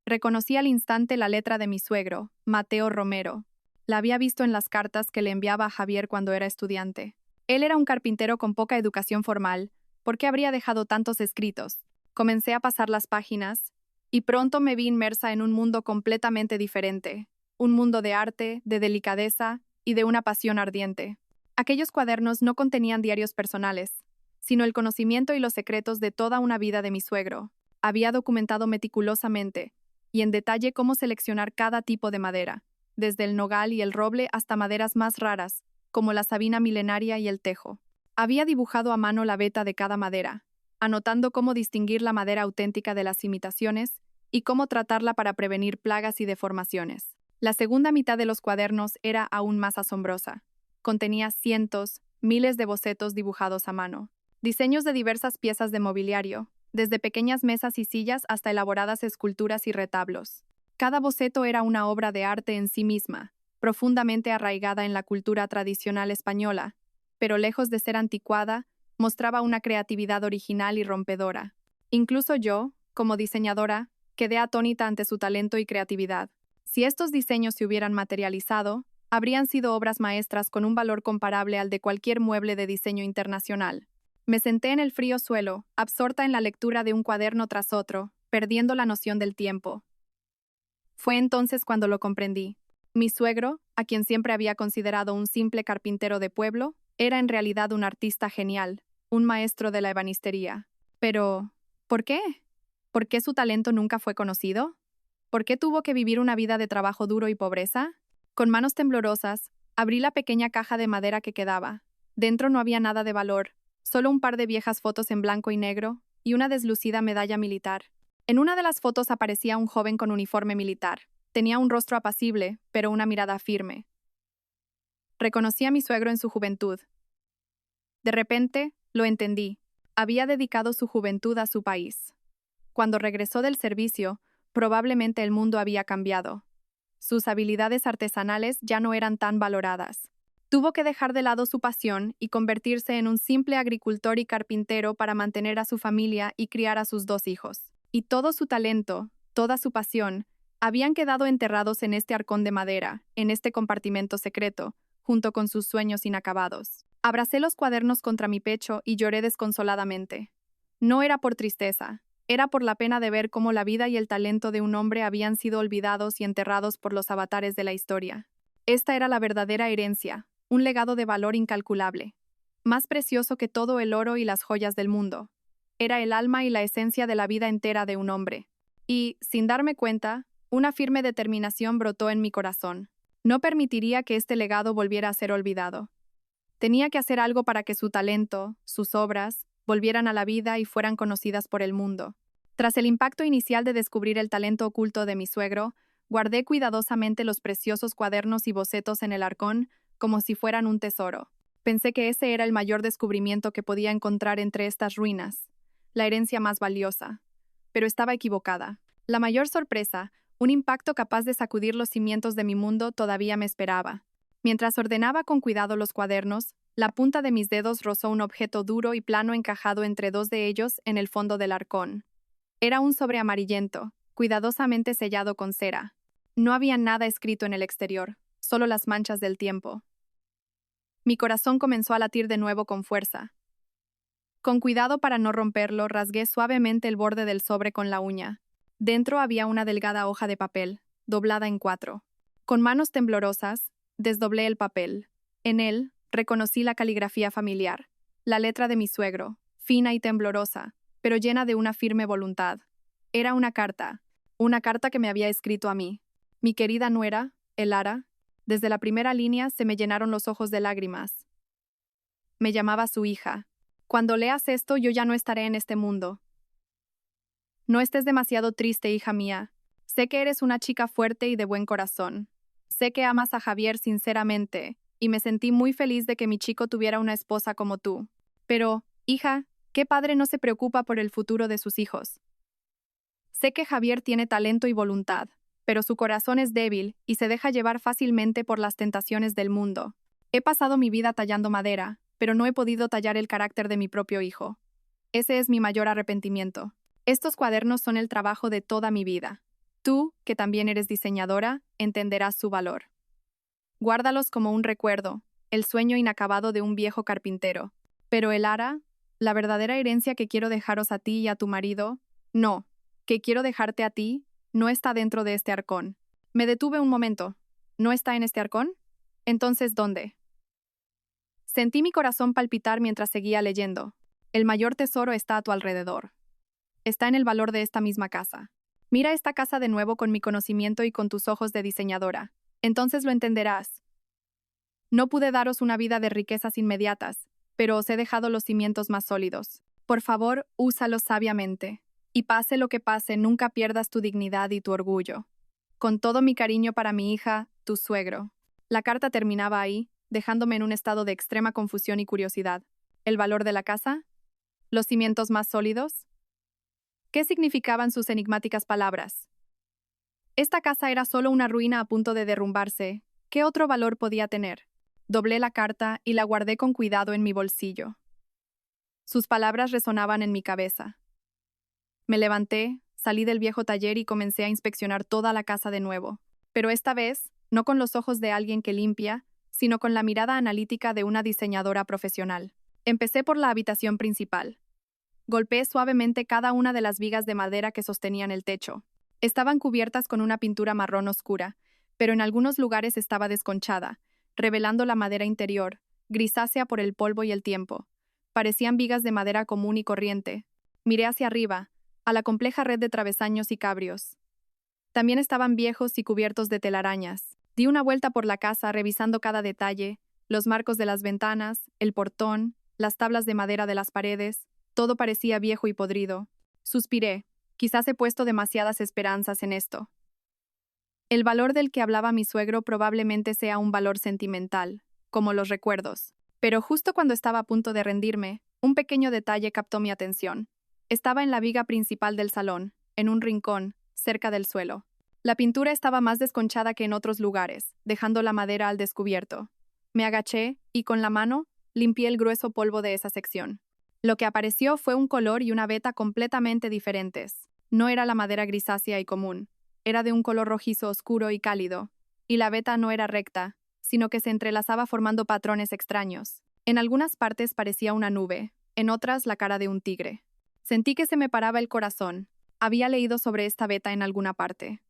Speaker 1: Reconocí al instante la letra de mi suegro, Mateo Romero. La había visto en las cartas que le enviaba a Javier cuando era estudiante. Él era un carpintero con poca educación formal. ¿Por qué habría dejado tantos escritos? Comencé a pasar las páginas, y pronto me vi inmersa en un mundo completamente diferente. Un mundo de arte, de delicadeza y de una pasión ardiente. Aquellos cuadernos no contenían diarios personales, sino el conocimiento y los secretos de toda una vida de mi suegro. Había documentado meticulosamente y en detalle cómo seleccionar cada tipo de madera, desde el nogal y el roble hasta maderas más raras, como la sabina milenaria y el tejo. Había dibujado a mano la veta de cada madera, anotando cómo distinguir la madera auténtica de las imitaciones y cómo tratarla para prevenir plagas y deformaciones. La segunda mitad de los cuadernos era aún más asombrosa. Contenía cientos, miles de bocetos dibujados a mano, diseños de diversas piezas de mobiliario, desde pequeñas mesas y sillas hasta elaboradas esculturas y retablos. Cada boceto era una obra de arte en sí misma, profundamente arraigada en la cultura tradicional española, pero lejos de ser anticuada, mostraba una creatividad original y rompedora. Incluso yo, como diseñadora, quedé atónita ante su talento y creatividad. Si estos diseños se hubieran materializado, habrían sido obras maestras con un valor comparable al de cualquier mueble de diseño internacional. Me senté en el frío suelo, absorta en la lectura de un cuaderno tras otro, perdiendo la noción del tiempo. Fue entonces cuando lo comprendí. Mi suegro, a quien siempre había considerado un simple carpintero de pueblo, era en realidad un artista genial, un maestro de la ebanistería. Pero, ¿por qué? ¿Por qué su talento nunca fue conocido? ¿Por qué tuvo que vivir una vida de trabajo duro y pobreza? Con manos temblorosas, abrí la pequeña caja de madera que quedaba. Dentro no había nada de valor, solo un par de viejas fotos en blanco y negro y una deslucida medalla militar. En una de las fotos aparecía un joven con uniforme militar. Tenía un rostro apacible, pero una mirada firme. Reconocí a mi suegro en su juventud. De repente, lo entendí. Había dedicado su juventud a su país. Cuando regresó del servicio, probablemente el mundo había cambiado. Sus habilidades artesanales ya no eran tan valoradas. Tuvo que dejar de lado su pasión y convertirse en un simple agricultor y carpintero para mantener a su familia y criar a sus 2 hijos. Y todo su talento, toda su pasión, habían quedado enterrados en este arcón de madera, en este compartimento secreto, junto con sus sueños inacabados. Abracé los cuadernos contra mi pecho y lloré desconsoladamente. No era por tristeza, era por la pena de ver cómo la vida y el talento de un hombre habían sido olvidados y enterrados por los avatares de la historia. Esta era la verdadera herencia, un legado de valor incalculable, más precioso que todo el oro y las joyas del mundo. Era el alma y la esencia de la vida entera de un hombre. Y, sin darme cuenta, una firme determinación brotó en mi corazón. No permitiría que este legado volviera a ser olvidado. Tenía que hacer algo para que su talento, sus obras, volvieran a la vida y fueran conocidas por el mundo. Tras el impacto inicial de descubrir el talento oculto de mi suegro, guardé cuidadosamente los preciosos cuadernos y bocetos en el arcón como si fueran un tesoro. Pensé que ese era el mayor descubrimiento que podía encontrar entre estas ruinas, la herencia más valiosa. Pero estaba equivocada. La mayor sorpresa, un impacto capaz de sacudir los cimientos de mi mundo, todavía me esperaba. Mientras ordenaba con cuidado los cuadernos, la punta de mis dedos rozó un objeto duro y plano encajado entre 2 de ellos en el fondo del arcón. Era un sobre amarillento, cuidadosamente sellado con cera. No había nada escrito en el exterior, solo las manchas del tiempo. Mi corazón comenzó a latir de nuevo con fuerza. Con cuidado para no romperlo, rasgué suavemente el borde del sobre con la uña. Dentro había una delgada hoja de papel, doblada en 4. Con manos temblorosas, desdoblé el papel. En él, reconocí la caligrafía familiar, la letra de mi suegro, fina y temblorosa, pero llena de una firme voluntad. Era una carta que me había escrito a mí. Mi querida nuera, Elara, desde la primera línea se me llenaron los ojos de lágrimas. Me llamaba su hija. Cuando leas esto, yo ya no estaré en este mundo. No estés demasiado triste, hija mía. Sé que eres una chica fuerte y de buen corazón. Sé que amas a Javier sinceramente, y me sentí muy feliz de que mi chico tuviera una esposa como tú. Pero, hija, ¿qué padre no se preocupa por el futuro de sus hijos? Sé que Javier tiene talento y voluntad, pero su corazón es débil y se deja llevar fácilmente por las tentaciones del mundo. He pasado mi vida tallando madera, pero no he podido tallar el carácter de mi propio hijo. Ese es mi mayor arrepentimiento. Estos cuadernos son el trabajo de toda mi vida. Tú, que también eres diseñadora, entenderás su valor. Guárdalos como un recuerdo, el sueño inacabado de un viejo carpintero. Pero Elara, la verdadera herencia que quiero dejaros a ti y a tu marido, no, que quiero dejarte a ti, no está dentro de este arcón. Me detuve un momento. ¿No está en este arcón? Entonces, ¿dónde? Sentí mi corazón palpitar mientras seguía leyendo. El mayor tesoro está a tu alrededor. Está en el valor de esta misma casa. Mira esta casa de nuevo con mi conocimiento y con tus ojos de diseñadora. Entonces lo entenderás. No pude daros una vida de riquezas inmediatas, pero os he dejado los cimientos más sólidos. Por favor, úsalos sabiamente. Y pase lo que pase, nunca pierdas tu dignidad y tu orgullo. Con todo mi cariño para mi hija, tu suegro. La carta terminaba ahí, dejándome en un estado de extrema confusión y curiosidad. ¿El valor de la casa? ¿Los cimientos más sólidos? ¿Qué significaban sus enigmáticas palabras? Esta casa era solo una ruina a punto de derrumbarse. ¿Qué otro valor podía tener? Doblé la carta y la guardé con cuidado en mi bolsillo. Sus palabras resonaban en mi cabeza. Me levanté, salí del viejo taller y comencé a inspeccionar toda la casa de nuevo. Pero esta vez, no con los ojos de alguien que limpia, sino con la mirada analítica de una diseñadora profesional. Empecé por la habitación principal. Golpeé suavemente cada una de las vigas de madera que sostenían el techo. Estaban cubiertas con una pintura marrón oscura, pero en algunos lugares estaba desconchada, revelando la madera interior, grisácea por el polvo y el tiempo. Parecían vigas de madera común y corriente. Miré hacia arriba, a la compleja red de travesaños y cabrios. También estaban viejos y cubiertos de telarañas. Di una vuelta por la casa revisando cada detalle, los marcos de las ventanas, el portón, las tablas de madera de las paredes, todo parecía viejo y podrido. Suspiré, quizás he puesto demasiadas esperanzas en esto. El valor del que hablaba mi suegro probablemente sea un valor sentimental, como los recuerdos. Pero justo cuando estaba a punto de rendirme, un pequeño detalle captó mi atención. Estaba en la viga principal del salón, en un rincón, cerca del suelo. La pintura estaba más desconchada que en otros lugares, dejando la madera al descubierto. Me agaché y, con la mano, limpié el grueso polvo de esa sección. Lo que apareció fue un color y una veta completamente diferentes. No era la madera grisácea y común. Era de un color rojizo oscuro y cálido. Y la veta no era recta, sino que se entrelazaba formando patrones extraños. En algunas partes parecía una nube, en otras la cara de un tigre. Sentí que se me paraba el corazón. Había leído sobre esta veta en alguna parte.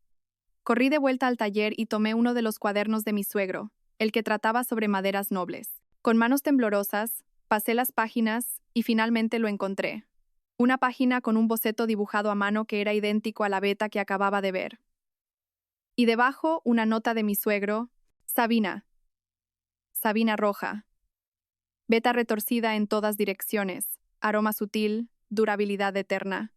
Speaker 1: Corrí de vuelta al taller y tomé uno de los cuadernos de mi suegro, el que trataba sobre maderas nobles. Con manos temblorosas, pasé las páginas y finalmente lo encontré. Una página con un boceto dibujado a mano que era idéntico a la veta que acababa de ver. Y debajo una nota de mi suegro: Sabina. Sabina roja. Veta retorcida en todas direcciones. Aroma sutil, durabilidad eterna.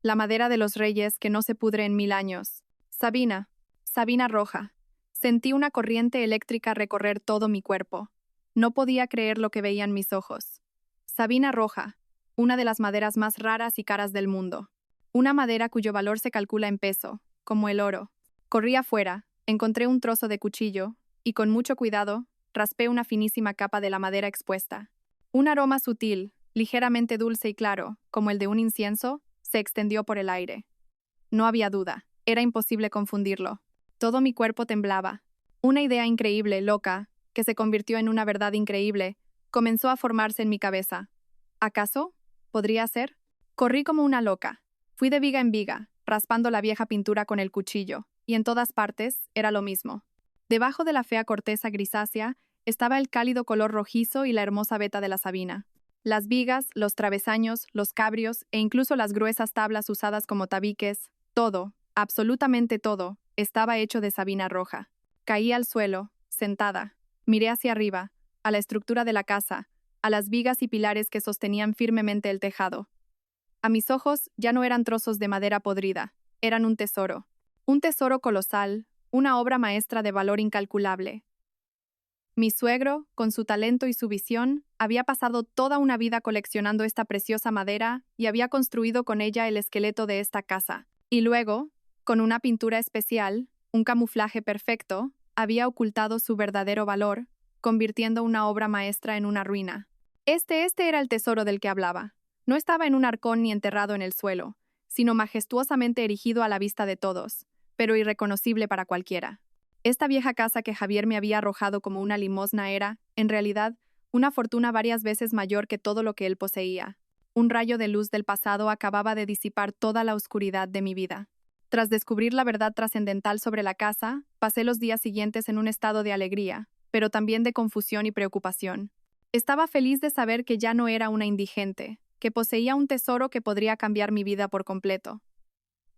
Speaker 1: La madera de los reyes que no se pudre en 1000 años. Sabina. Sabina roja. Sentí una corriente eléctrica recorrer todo mi cuerpo. No podía creer lo que veían mis ojos. Sabina roja, una de las maderas más raras y caras del mundo. Una madera cuyo valor se calcula en peso, como el oro. Corrí afuera, encontré un trozo de cuchillo, y con mucho cuidado, raspé una finísima capa de la madera expuesta. Un aroma sutil, ligeramente dulce y claro, como el de un incienso, se extendió por el aire. No había duda, era imposible confundirlo. Todo mi cuerpo temblaba. Una idea increíble, loca, que se convirtió en una verdad increíble, comenzó a formarse en mi cabeza. ¿Acaso? ¿Podría ser? Corrí como una loca. Fui de viga en viga, raspando la vieja pintura con el cuchillo, y en todas partes era lo mismo. Debajo de la fea corteza grisácea estaba el cálido color rojizo y la hermosa veta de la sabina. Las vigas, los travesaños, los cabrios e incluso las gruesas tablas usadas como tabiques, todo, absolutamente todo, estaba hecho de sabina roja. Caí al suelo, sentada. Miré hacia arriba, a la estructura de la casa, a las vigas y pilares que sostenían firmemente el tejado. A mis ojos ya no eran trozos de madera podrida, eran un tesoro. Un tesoro colosal, una obra maestra de valor incalculable. Mi suegro, con su talento y su visión, había pasado toda una vida coleccionando esta preciosa madera y había construido con ella el esqueleto de esta casa. Y luego, con una pintura especial, un camuflaje perfecto, había ocultado su verdadero valor, convirtiendo una obra maestra en una ruina. Este era el tesoro del que hablaba. No estaba en un arcón ni enterrado en el suelo, sino majestuosamente erigido a la vista de todos, pero irreconocible para cualquiera. Esta vieja casa que Javier me había arrojado como una limosna era, en realidad, una fortuna varias veces mayor que todo lo que él poseía. Un rayo de luz del pasado acababa de disipar toda la oscuridad de mi vida. Tras descubrir la verdad trascendental sobre la casa, pasé los días siguientes en un estado de alegría, pero también de confusión y preocupación. Estaba feliz de saber que ya no era una indigente, que poseía un tesoro que podría cambiar mi vida por completo.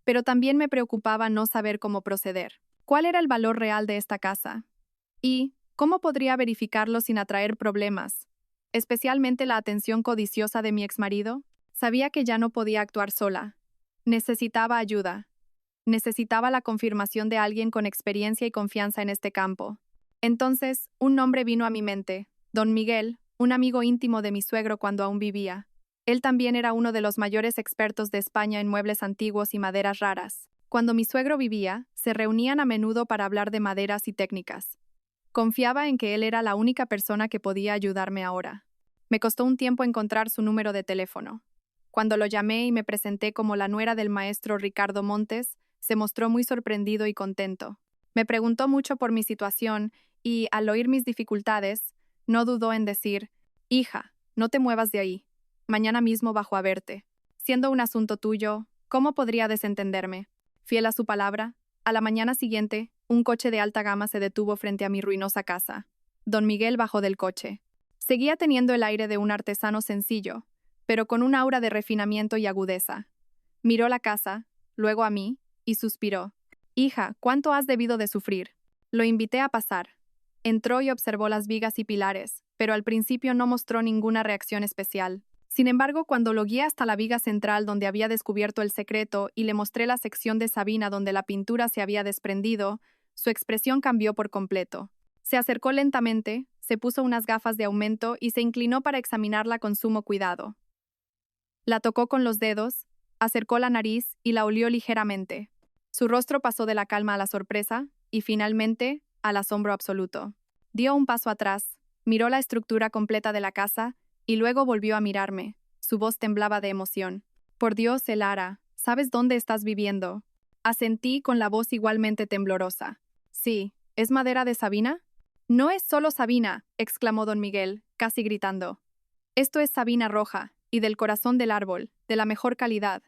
Speaker 1: Pero también me preocupaba no saber cómo proceder. ¿Cuál era el valor real de esta casa? ¿Y cómo podría verificarlo sin atraer problemas? Especialmente la atención codiciosa de mi exmarido. Sabía que ya no podía actuar sola. Necesitaba ayuda. Necesitaba la confirmación de alguien con experiencia y confianza en este campo. Entonces, un nombre vino a mi mente: Don Miguel, un amigo íntimo de mi suegro cuando aún vivía. Él también era uno de los mayores expertos de España en muebles antiguos y maderas raras. Cuando mi suegro vivía, se reunían a menudo para hablar de maderas y técnicas. Confiaba en que él era la única persona que podía ayudarme ahora. Me costó un tiempo encontrar su número de teléfono. Cuando lo llamé y me presenté como la nuera del maestro Ricardo Montes, se mostró muy sorprendido y contento. Me preguntó mucho por mi situación y, al oír mis dificultades, no dudó en decir: «Hija, no te muevas de ahí. Mañana mismo bajo a verte. Siendo un asunto tuyo, ¿cómo podría desentenderme?». Fiel a su palabra, a la mañana siguiente, un coche de alta gama se detuvo frente a mi ruinosa casa. Don Miguel bajó del coche. Seguía teniendo el aire de un artesano sencillo, pero con un aura de refinamiento y agudeza. Miró la casa, luego a mí, y suspiró. Hija, ¿cuánto has debido de sufrir? Lo invité a pasar. Entró y observó las vigas y pilares, pero al principio no mostró ninguna reacción especial. Sin embargo, cuando lo guié hasta la viga central donde había descubierto el secreto y le mostré la sección de Sabina donde la pintura se había desprendido, su expresión cambió por completo. Se acercó lentamente, se puso unas gafas de aumento y se inclinó para examinarla con sumo cuidado. La tocó con los dedos, acercó la nariz y la olió ligeramente. Su rostro pasó de la calma a la sorpresa y, finalmente, al asombro absoluto. Dio un paso atrás, miró la estructura completa de la casa y luego volvió a mirarme. Su voz temblaba de emoción. Por Dios, Elara, ¿sabes dónde estás viviendo? Asentí con la voz igualmente temblorosa. Sí, ¿es madera de Sabina? No es solo Sabina, exclamó don Miguel, casi gritando. Esto es Sabina roja, y del corazón del árbol, de la mejor calidad.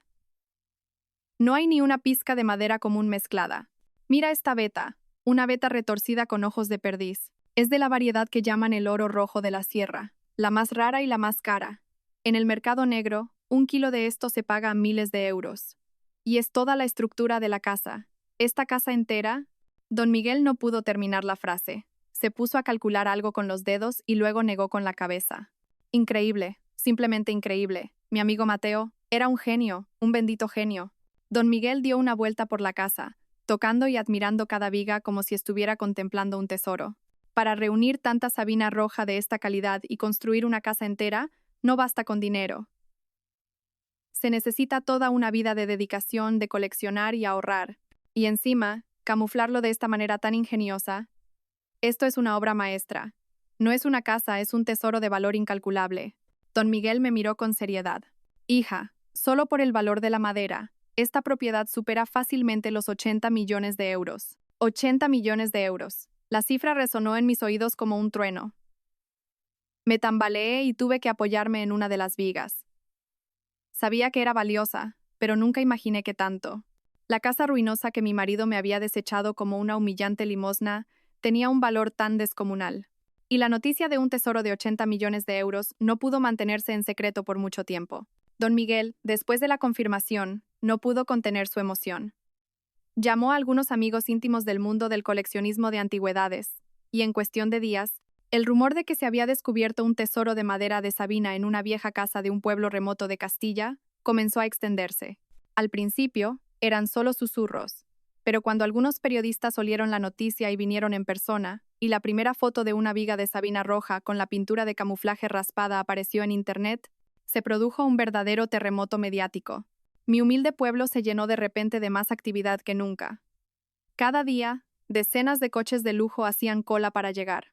Speaker 1: No hay ni una pizca de madera común mezclada. Mira esta veta, una veta retorcida con ojos de perdiz. Es de la variedad que llaman el oro rojo de la sierra, la más rara y la más cara. En el mercado negro, 1 kilo de esto se paga a miles de euros. Y es toda la estructura de la casa. Esta casa entera. Don Miguel no pudo terminar la frase. Se puso a calcular algo con los dedos y luego negó con la cabeza. Increíble, simplemente increíble. Mi amigo Mateo era un genio, un bendito genio. Don Miguel dio una vuelta por la casa, tocando y admirando cada viga como si estuviera contemplando un tesoro. Para reunir tanta Sabina roja de esta calidad y construir una casa entera, no basta con dinero. Se necesita toda una vida de dedicación, de coleccionar y ahorrar. Y encima, camuflarlo de esta manera tan ingeniosa. Esto es una obra maestra. No es una casa, es un tesoro de valor incalculable. Don Miguel me miró con seriedad. Hija, solo por el valor de la madera, esta propiedad supera fácilmente los 80 millones de euros. 80 millones de euros. La cifra resonó en mis oídos como un trueno. Me tambaleé y tuve que apoyarme en una de las vigas. Sabía que era valiosa, pero nunca imaginé que tanto. La casa ruinosa que mi marido me había desechado como una humillante limosna tenía un valor tan descomunal. Y la noticia de un tesoro de 80 millones de euros no pudo mantenerse en secreto por mucho tiempo. Don Miguel, después de la confirmación, no pudo contener su emoción. Llamó a algunos amigos íntimos del mundo del coleccionismo de antigüedades, y en cuestión de días, el rumor de que se había descubierto un tesoro de madera de Sabina en una vieja casa de un pueblo remoto de Castilla comenzó a extenderse. Al principio, eran solo susurros, pero cuando algunos periodistas olieron la noticia y vinieron en persona, y la primera foto de una viga de Sabina roja con la pintura de camuflaje raspada apareció en Internet, se produjo un verdadero terremoto mediático. Mi humilde pueblo se llenó de repente de más actividad que nunca. Cada día, decenas de coches de lujo hacían cola para llegar.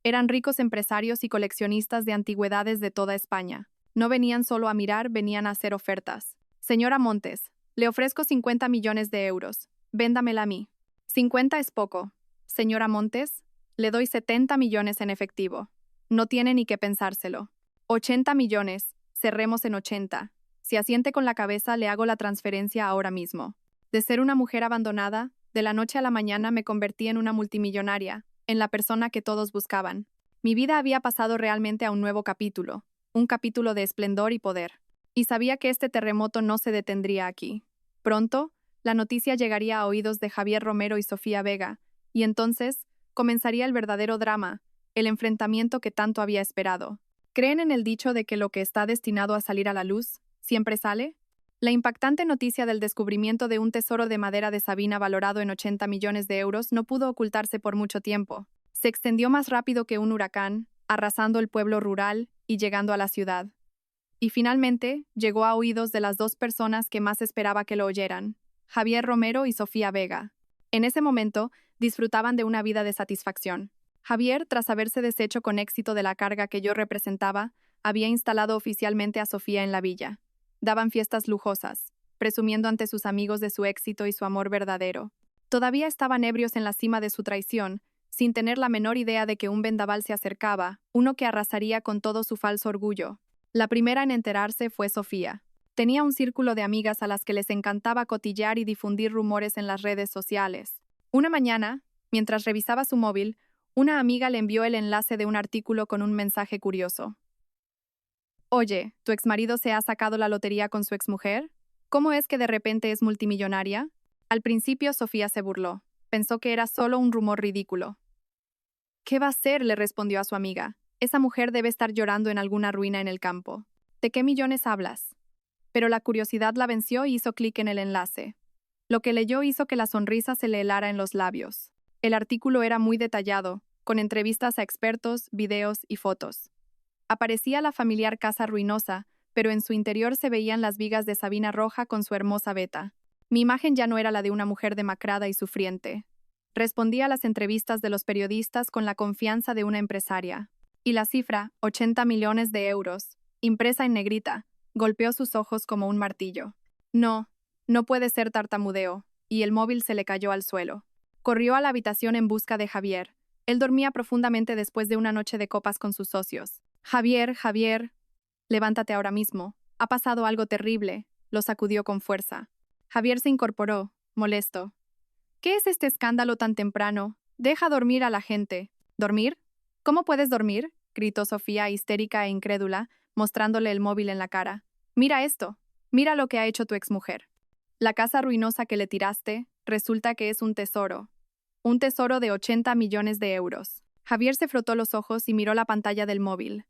Speaker 1: Eran ricos empresarios y coleccionistas de antigüedades de toda España. No venían solo a mirar, venían a hacer ofertas. Señora Montes, le ofrezco 50 millones de euros. Véndamela a mí. 50 es poco. Señora Montes, le doy 70 millones en efectivo. No tiene ni que pensárselo. 80 millones. Cerremos en 80. Si asiente con la cabeza, le hago la transferencia ahora mismo. De ser una mujer abandonada, de la noche a la mañana me convertí en una multimillonaria, en la persona que todos buscaban. Mi vida había pasado realmente a un nuevo capítulo, un capítulo de esplendor y poder. Y sabía que este terremoto no se detendría aquí. Pronto, la noticia llegaría a oídos de Javier Romero y Sofía Vega, y entonces comenzaría el verdadero drama, el enfrentamiento que tanto había esperado. ¿Creen en el dicho de que lo que está destinado a salir a la luz, siempre sale? La impactante noticia del descubrimiento de un tesoro de madera de Sabina valorado en 80 millones de euros no pudo ocultarse por mucho tiempo. Se extendió más rápido que un huracán, arrasando el pueblo rural y llegando a la ciudad. Y finalmente, llegó a oídos de las dos personas que más esperaba que lo oyeran, Javier Romero y Sofía Vega. En ese momento, disfrutaban de una vida de satisfacción. Javier, tras haberse deshecho con éxito de la carga que yo representaba, había instalado oficialmente a Sofía en la villa. Daban fiestas lujosas, presumiendo ante sus amigos de su éxito y su amor verdadero. Todavía estaban ebrios en la cima de su traición, sin tener la menor idea de que un vendaval se acercaba, uno que arrasaría con todo su falso orgullo. La primera en enterarse fue Sofía. Tenía un círculo de amigas a las que les encantaba cotillar y difundir rumores en las redes sociales. Una mañana, mientras revisaba su móvil, Una amiga le envió el enlace de un artículo con un mensaje curioso. Oye, ¿tu exmarido se ha sacado la lotería con su exmujer? ¿Cómo es que de repente es multimillonaria? Al principio Sofía se burló. Pensó que era solo un rumor ridículo. ¿Qué va a ser?, le respondió a su amiga. Esa mujer debe estar llorando en alguna ruina en el campo. ¿De qué millones hablas? Pero la curiosidad la venció y hizo clic en el enlace. Lo que leyó hizo que la sonrisa se le helara en los labios. El artículo era muy detallado, con entrevistas a expertos, videos y fotos. Aparecía la familiar casa ruinosa, pero en su interior se veían las vigas de Sabina Roja con su hermosa Beta. Mi imagen ya no era la de una mujer demacrada y sufriente. Respondía a las entrevistas de los periodistas con la confianza de una empresaria. Y la cifra, 80 millones de euros, impresa en negrita, golpeó sus ojos como un martillo. No, no puede ser, tartamudeó, y el móvil se le cayó al suelo. Corrió a la habitación en busca de Javier. Él dormía profundamente después de una noche de copas con sus socios. Javier, levántate ahora mismo. Ha pasado algo terrible, lo sacudió con fuerza. Javier se incorporó, molesto. ¿Qué es este escándalo tan temprano? Deja dormir a la gente. ¿Dormir? ¿Cómo puedes dormir?, gritó Sofía, histérica e incrédula, mostrándole el móvil en la cara. Mira esto. Mira lo que ha hecho tu exmujer. La casa ruinosa que le tiraste, resulta que es un tesoro. Un tesoro de 80 millones de euros. Javier se frotó los ojos y miró la pantalla del móvil.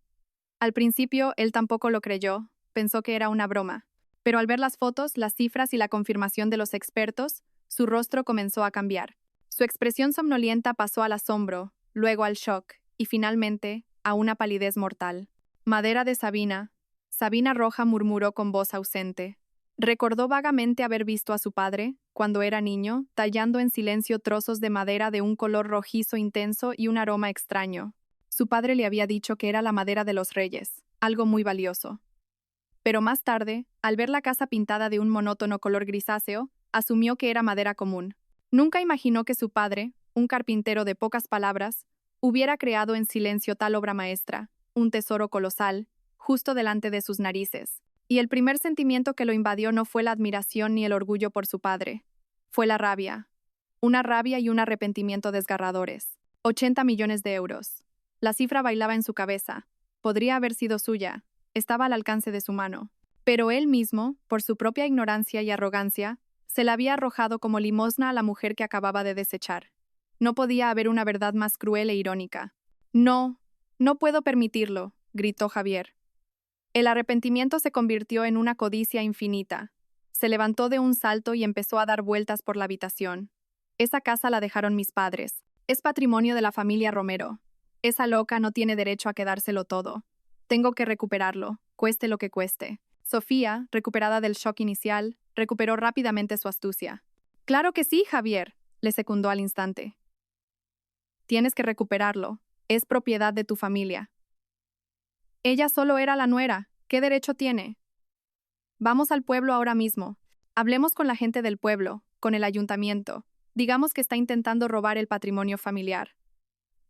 Speaker 1: Al principio, él tampoco lo creyó, pensó que era una broma. Pero al ver las fotos, las cifras y la confirmación de los expertos, su rostro comenzó a cambiar. Su expresión somnolienta pasó al asombro, luego al shock, y finalmente, a una palidez mortal. Madera de Sabina. Sabina Roja murmuró con voz ausente. Recordó vagamente haber visto a su padre, cuando era niño, tallando en silencio trozos de madera de un color rojizo intenso y un aroma extraño. Su padre le había dicho que era la madera de los reyes, algo muy valioso. Pero más tarde, al ver la casa pintada de un monótono color grisáceo, asumió que era madera común. Nunca imaginó que su padre, un carpintero de pocas palabras, hubiera creado en silencio tal obra maestra, un tesoro colosal, justo delante de sus narices. Y el primer sentimiento que lo invadió no fue la admiración ni el orgullo por su padre. Fue la rabia. Una rabia y un arrepentimiento desgarradores. 80 millones de euros. La cifra bailaba en su cabeza. Podría haber sido suya. Estaba al alcance de su mano. Pero él mismo, por su propia ignorancia y arrogancia, se la había arrojado como limosna a la mujer que acababa de desechar. No podía haber una verdad más cruel e irónica. No, no puedo permitirlo, gritó Javier. El arrepentimiento se convirtió en una codicia infinita. Se levantó de un salto y empezó a dar vueltas por la habitación. Esa casa la dejaron mis padres. Es patrimonio de la familia Romero. Esa loca no tiene derecho a quedárselo todo. Tengo que recuperarlo, cueste lo que cueste. Sofía, recuperada del shock inicial, recuperó rápidamente su astucia. Claro que sí, Javier, le secundó al instante. Tienes que recuperarlo. Es propiedad de tu familia. Ella solo era la nuera. ¿Qué derecho tiene? Vamos al pueblo ahora mismo. Hablemos con la gente del pueblo, con el ayuntamiento. Digamos que está intentando robar el patrimonio familiar.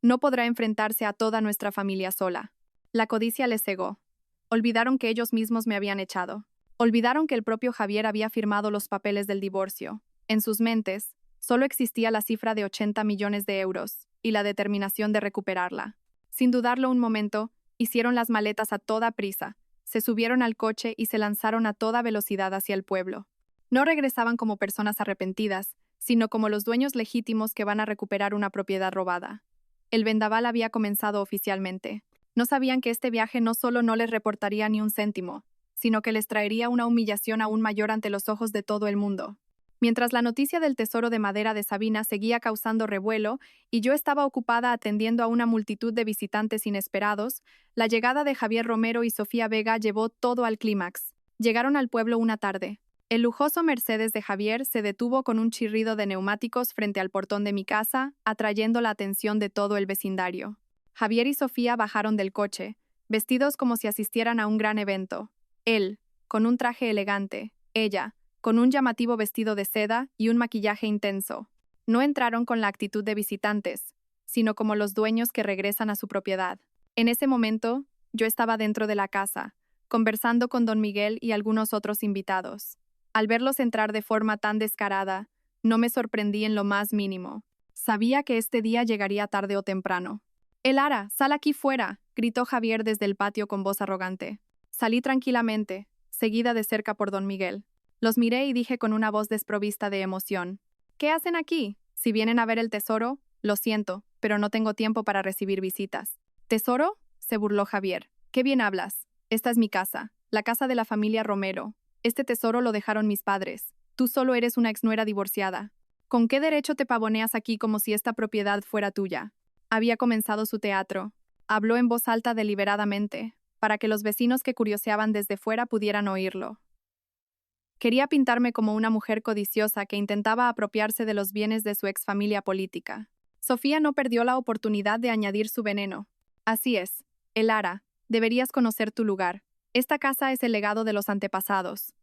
Speaker 1: No podrá enfrentarse a toda nuestra familia sola. La codicia les cegó. Olvidaron que ellos mismos me habían echado. Olvidaron que el propio Javier había firmado los papeles del divorcio. En sus mentes, solo existía la cifra de 80 millones de euros y la determinación de recuperarla. Sin dudarlo un momento, hicieron las maletas a toda prisa, se subieron al coche y se lanzaron a toda velocidad hacia el pueblo. No regresaban como personas arrepentidas, sino como los dueños legítimos que van a recuperar una propiedad robada. El vendaval había comenzado oficialmente. No sabían que este viaje no solo no les reportaría ni un céntimo, sino que les traería una humillación aún mayor ante los ojos de todo el mundo. Mientras la noticia del tesoro de madera de Sabina seguía causando revuelo y yo estaba ocupada atendiendo a una multitud de visitantes inesperados, la llegada de Javier Romero y Sofía Vega llevó todo al clímax. Llegaron al pueblo una tarde. El lujoso Mercedes de Javier se detuvo con un chirrido de neumáticos frente al portón de mi casa, atrayendo la atención de todo el vecindario. Javier y Sofía bajaron del coche, vestidos como si asistieran a un gran evento. Él, con un traje elegante, ella, con un llamativo vestido de seda y un maquillaje intenso. No entraron con la actitud de visitantes, sino como los dueños que regresan a su propiedad. En ese momento, yo estaba dentro de la casa, conversando con don Miguel y algunos otros invitados. Al verlos entrar de forma tan descarada, no me sorprendí en lo más mínimo. Sabía que este día llegaría tarde o temprano. «Elara, sal aquí fuera», gritó Javier desde el patio con voz arrogante. Salí tranquilamente, seguida de cerca por don Miguel. Los miré y dije con una voz desprovista de emoción: «¿Qué hacen aquí? Si vienen a ver el tesoro, lo siento, pero no tengo tiempo para recibir visitas». «¿Tesoro?», se burló Javier. «Qué bien hablas. Esta es mi casa, la casa de la familia Romero. Este tesoro lo dejaron mis padres. Tú solo eres una exnuera divorciada. ¿Con qué derecho te pavoneas aquí como si esta propiedad fuera tuya?». Había comenzado su teatro. Habló en voz alta deliberadamente, para que los vecinos que curioseaban desde fuera pudieran oírlo. Quería pintarme como una mujer codiciosa que intentaba apropiarse de los bienes de su exfamilia política. Sofía no perdió la oportunidad de añadir su veneno. «Así es, Elara, deberías conocer tu lugar. Esta casa es el legado de los antepasados.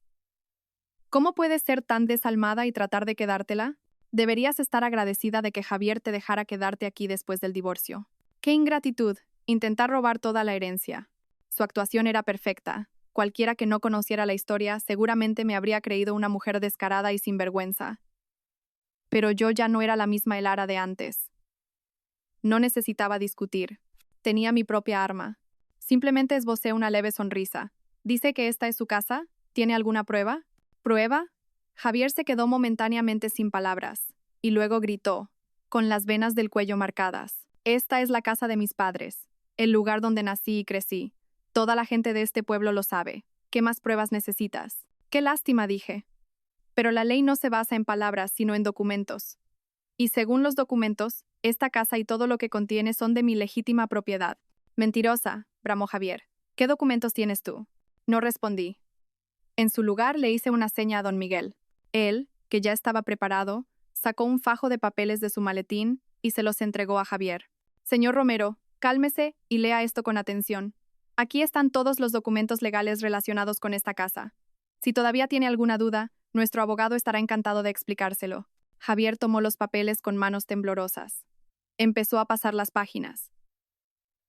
Speaker 1: ¿Cómo puedes ser tan desalmada y tratar de quedártela? Deberías estar agradecida de que Javier te dejara quedarte aquí después del divorcio. ¡Qué ingratitud! Intentar robar toda la herencia». Su actuación era perfecta. Cualquiera que no conociera la historia seguramente me habría creído una mujer descarada y sinvergüenza. Pero yo ya no era la misma Elara de antes. No necesitaba discutir. Tenía mi propia arma. Simplemente esbocé una leve sonrisa. «¿Dice que esta es su casa? ¿Tiene alguna prueba?». «¿Prueba?». Javier se quedó momentáneamente sin palabras, y luego gritó, con las venas del cuello marcadas: «Esta es la casa de mis padres, el lugar donde nací y crecí. Toda la gente de este pueblo lo sabe. ¿Qué más pruebas necesitas?». «Qué lástima», dije. «Pero la ley no se basa en palabras, sino en documentos. Y según los documentos, esta casa y todo lo que contiene son de mi legítima propiedad». «Mentirosa», bramó Javier. «¿Qué documentos tienes tú?». No respondí. En su lugar le hice una seña a don Miguel. Él, que ya estaba preparado, sacó un fajo de papeles de su maletín y se los entregó a Javier. «Señor Romero, cálmese y lea esto con atención. Aquí están todos los documentos legales relacionados con esta casa. Si todavía tiene alguna duda, nuestro abogado estará encantado de explicárselo». Javier tomó los papeles con manos temblorosas. Empezó a pasar las páginas.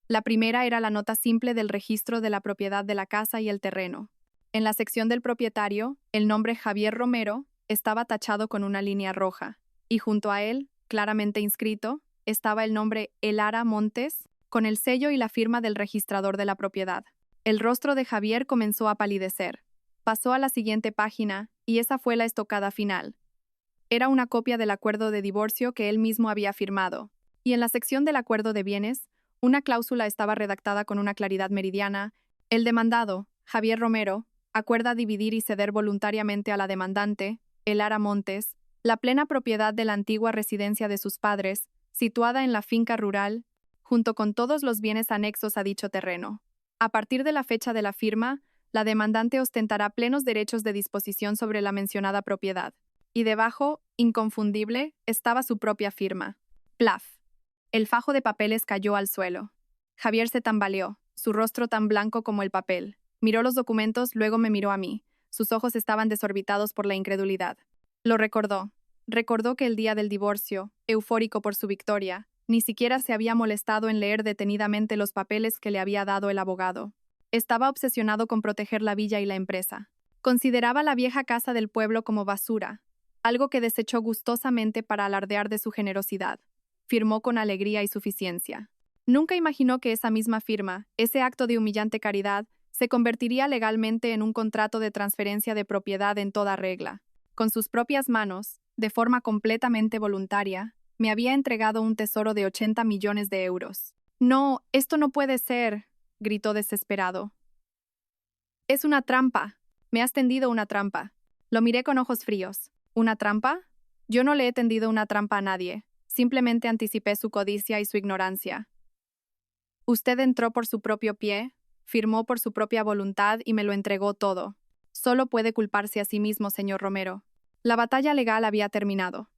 Speaker 1: La primera era la nota simple del registro de la propiedad de la casa y el terreno. En la sección del propietario, el nombre Javier Romero estaba tachado con una línea roja, y junto a él, claramente inscrito, estaba el nombre Elara Montes, con el sello y la firma del registrador de la propiedad. El rostro de Javier comenzó a palidecer. Pasó a la siguiente página, y esa fue la estocada final. Era una copia del acuerdo de divorcio que él mismo había firmado, y en la sección del acuerdo de bienes, una cláusula estaba redactada con una claridad meridiana: «El demandado, Javier Romero, acuerda dividir y ceder voluntariamente a la demandante, Elara Montes, la plena propiedad de la antigua residencia de sus padres, situada en la finca rural, junto con todos los bienes anexos a dicho terreno. A partir de la fecha de la firma, la demandante ostentará plenos derechos de disposición sobre la mencionada propiedad». Y debajo, inconfundible, estaba su propia firma. Plaf. El fajo de papeles cayó al suelo. Javier se tambaleó, su rostro tan blanco como el papel. Miró los documentos, luego me miró a mí. Sus ojos estaban desorbitados por la incredulidad. Lo recordó. Recordó que el día del divorcio, eufórico por su victoria, ni siquiera se había molestado en leer detenidamente los papeles que le había dado el abogado. Estaba obsesionado con proteger la villa y la empresa. Consideraba la vieja casa del pueblo como basura, algo que desechó gustosamente para alardear de su generosidad. Firmó con alegría y suficiencia. Nunca imaginó que esa misma firma, ese acto de humillante caridad, se convertiría legalmente en un contrato de transferencia de propiedad en toda regla. Con sus propias manos, de forma completamente voluntaria, me había entregado un tesoro de 80 millones de euros. «No, esto no puede ser», gritó desesperado. «Es una trampa. Me has tendido una trampa». Lo miré con ojos fríos. ¿Una trampa? Yo no le he tendido una trampa a nadie. Simplemente anticipé su codicia y su ignorancia. Usted entró por su propio pie, firmó por su propia voluntad y me lo entregó todo. Solo puede culparse a sí mismo, señor Romero. La batalla legal había terminado.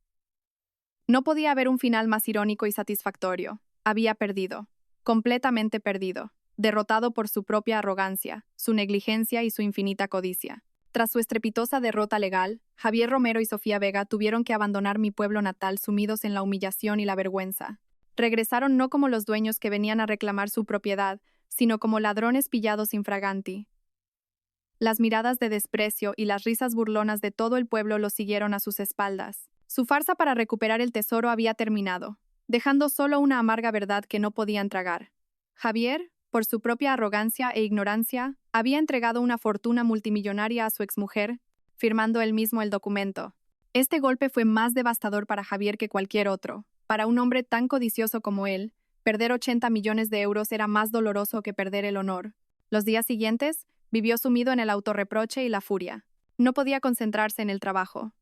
Speaker 1: No podía haber un final más irónico y satisfactorio. Había perdido. Completamente perdido. Derrotado por su propia arrogancia, su negligencia y su infinita codicia. Tras su estrepitosa derrota legal, Javier Romero y Sofía Vega tuvieron que abandonar mi pueblo natal sumidos en la humillación y la vergüenza. Regresaron no como los dueños que venían a reclamar su propiedad, sino como ladrones pillados infraganti. Las miradas de desprecio y las risas burlonas de todo el pueblo los siguieron a sus espaldas. Su farsa para recuperar el tesoro había terminado, dejando solo una amarga verdad que no podían tragar. Javier, por su propia arrogancia e ignorancia, había entregado una fortuna multimillonaria a su exmujer, firmando él mismo el documento. Este golpe fue más devastador para Javier que cualquier otro. Para un hombre tan codicioso como él, perder 80 millones de euros era más doloroso que perder el honor. Los días siguientes, vivió sumido en el autorreproche y la furia. No podía concentrarse en el trabajo.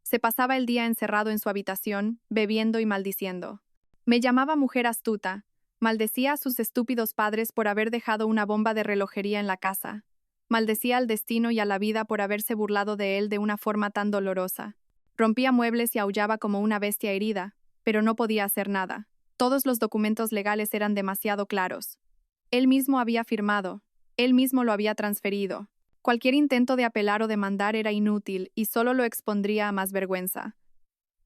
Speaker 1: Se pasaba el día encerrado en su habitación, bebiendo y maldiciendo. Me llamaba mujer astuta. Maldecía a sus estúpidos padres por haber dejado una bomba de relojería en la casa. Maldecía al destino y a la vida por haberse burlado de él de una forma tan dolorosa. Rompía muebles y aullaba como una bestia herida, pero no podía hacer nada. Todos los documentos legales eran demasiado claros. Él mismo había firmado. Él mismo lo había transferido. Cualquier intento de apelar o demandar era inútil y solo lo expondría a más vergüenza.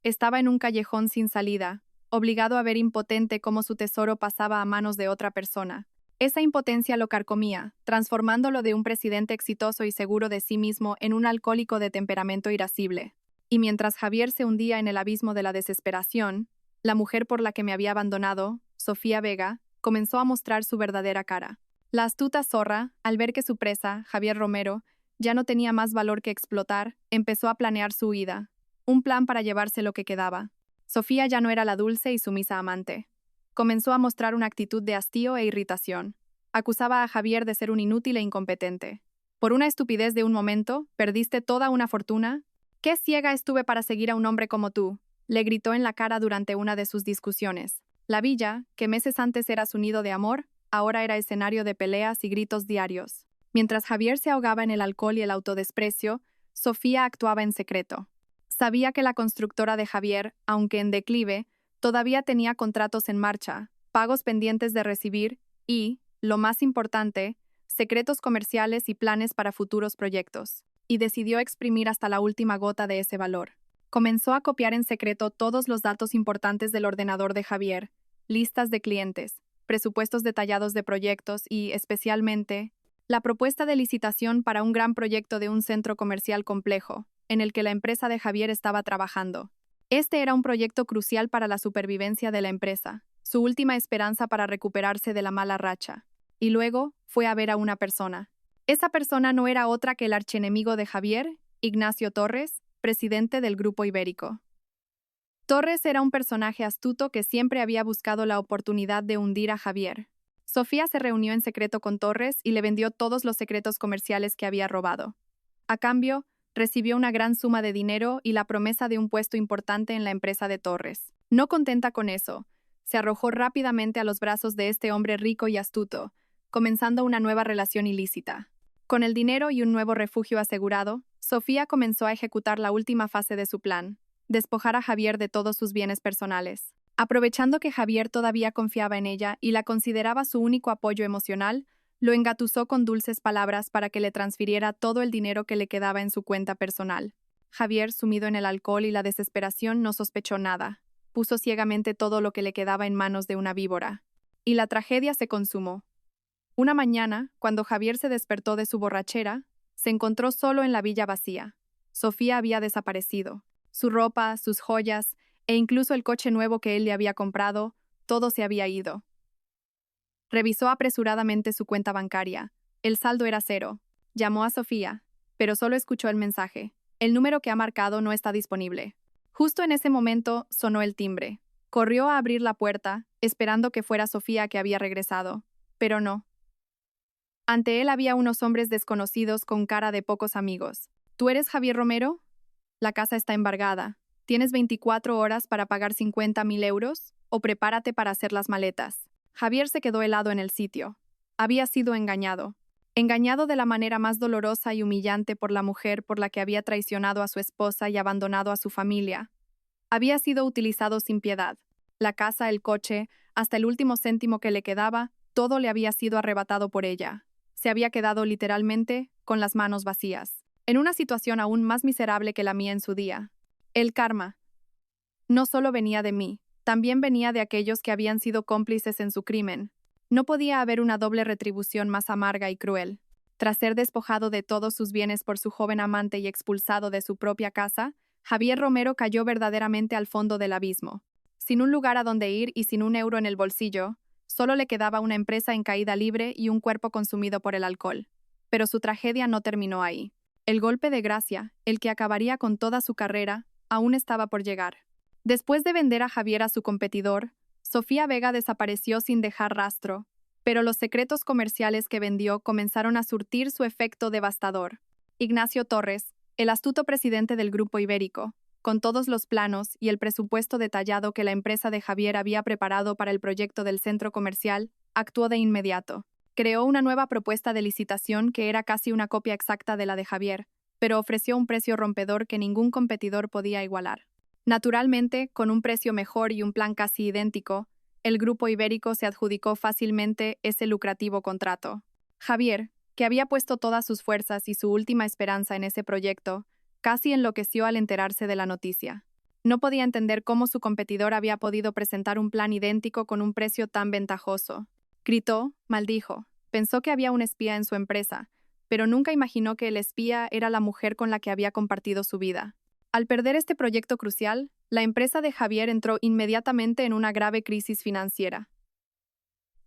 Speaker 1: Estaba en un callejón sin salida, obligado a ver impotente cómo su tesoro pasaba a manos de otra persona. Esa impotencia lo carcomía, transformándolo de un presidente exitoso y seguro de sí mismo en un alcohólico de temperamento irascible. Y mientras Javier se hundía en el abismo de la desesperación, la mujer por la que me había abandonado, Sofía Vega, comenzó a mostrar su verdadera cara. La astuta zorra, al ver que su presa, Javier Romero, ya no tenía más valor que explotar, empezó a planear su huida. Un plan para llevarse lo que quedaba. Sofía ya no era la dulce y sumisa amante. Comenzó a mostrar una actitud de hastío e irritación. Acusaba a Javier de ser un inútil e incompetente. Por una estupidez de un momento, perdiste toda una fortuna. «¡Qué ciega estuve para seguir a un hombre como tú!», le gritó en la cara durante una de sus discusiones. La villa, que meses antes era su nido de amor, ahora era escenario de peleas y gritos diarios. Mientras Javier se ahogaba en el alcohol y el autodesprecio, Sofía actuaba en secreto. Sabía que la constructora de Javier, aunque en declive, todavía tenía contratos en marcha, pagos pendientes de recibir y, lo más importante, secretos comerciales y planes para futuros proyectos. Y decidió exprimir hasta la última gota de ese valor. Comenzó a copiar en secreto todos los datos importantes del ordenador de Javier, listas de clientes, presupuestos detallados de proyectos y, especialmente, la propuesta de licitación para un gran proyecto de un centro comercial complejo, en el que la empresa de Javier estaba trabajando. Este era un proyecto crucial para la supervivencia de la empresa, su última esperanza para recuperarse de la mala racha. Y luego fue a ver a una persona. Esa persona no era otra que el archienemigo de Javier, Ignacio Torres, presidente del Grupo Ibérico. Torres era un personaje astuto que siempre había buscado la oportunidad de hundir a Javier. Sofía se reunió en secreto con Torres y le vendió todos los secretos comerciales que había robado. A cambio, recibió una gran suma de dinero y la promesa de un puesto importante en la empresa de Torres. No contenta con eso, se arrojó rápidamente a los brazos de este hombre rico y astuto, comenzando una nueva relación ilícita. Con el dinero y un nuevo refugio asegurado, Sofía comenzó a ejecutar la última fase de su plan: despojar a Javier de todos sus bienes personales. Aprovechando que Javier todavía confiaba en ella y la consideraba su único apoyo emocional, lo engatusó con dulces palabras para que le transfiriera todo el dinero que le quedaba en su cuenta personal. Javier, sumido en el alcohol y la desesperación, no sospechó nada. Puso ciegamente todo lo que le quedaba en manos de una víbora. Y la tragedia se consumó. Una mañana, cuando Javier se despertó de su borrachera, se encontró solo en la villa vacía. Sofía había desaparecido. Su ropa, sus joyas e incluso el coche nuevo que él le había comprado, todo se había ido. Revisó apresuradamente su cuenta bancaria. El saldo era 0. Llamó a Sofía, pero solo escuchó el mensaje: «El número que ha marcado no está disponible». Justo en ese momento sonó el timbre. Corrió a abrir la puerta, esperando que fuera Sofía que había regresado, pero no. Ante él había unos hombres desconocidos con cara de pocos amigos. «¿Tú eres Javier Romero? La casa está embargada. Tienes 24 horas para pagar 50.000 euros o prepárate para hacer las maletas». Javier se quedó helado en el sitio. Había sido engañado. Engañado de la manera más dolorosa y humillante por la mujer por la que había traicionado a su esposa y abandonado a su familia. Había sido utilizado sin piedad. La casa, el coche, hasta el último céntimo que le quedaba, todo le había sido arrebatado por ella. Se había quedado literalmente con las manos vacías, en una situación aún más miserable que la mía en su día. El karma no solo venía de mí, también venía de aquellos que habían sido cómplices en su crimen. No podía haber una doble retribución más amarga y cruel. Tras ser despojado de todos sus bienes por su joven amante y expulsado de su propia casa, Javier Romero cayó verdaderamente al fondo del abismo. Sin un lugar a donde ir y sin un euro en el bolsillo, solo le quedaba una empresa en caída libre y un cuerpo consumido por el alcohol. Pero su tragedia no terminó ahí. El golpe de gracia, el que acabaría con toda su carrera, aún estaba por llegar. Después de vender a Javier a su competidor, Sofía Vega desapareció sin dejar rastro, pero los secretos comerciales que vendió comenzaron a surtir su efecto devastador. Ignacio Torres, el astuto presidente del Grupo Ibérico, con todos los planos y el presupuesto detallado que la empresa de Javier había preparado para el proyecto del centro comercial, actuó de inmediato. Creó una nueva propuesta de licitación que era casi una copia exacta de la de Javier, pero ofreció un precio rompedor que ningún competidor podía igualar. Naturalmente, con un precio mejor y un plan casi idéntico, el Grupo Ibérico se adjudicó fácilmente ese lucrativo contrato. Javier, que había puesto todas sus fuerzas y su última esperanza en ese proyecto, casi enloqueció al enterarse de la noticia. No podía entender cómo su competidor había podido presentar un plan idéntico con un precio tan ventajoso. Gritó, maldijo, pensó que había un espía en su empresa, pero nunca imaginó que el espía era la mujer con la que había compartido su vida. Al perder este proyecto crucial, la empresa de Javier entró inmediatamente en una grave crisis financiera.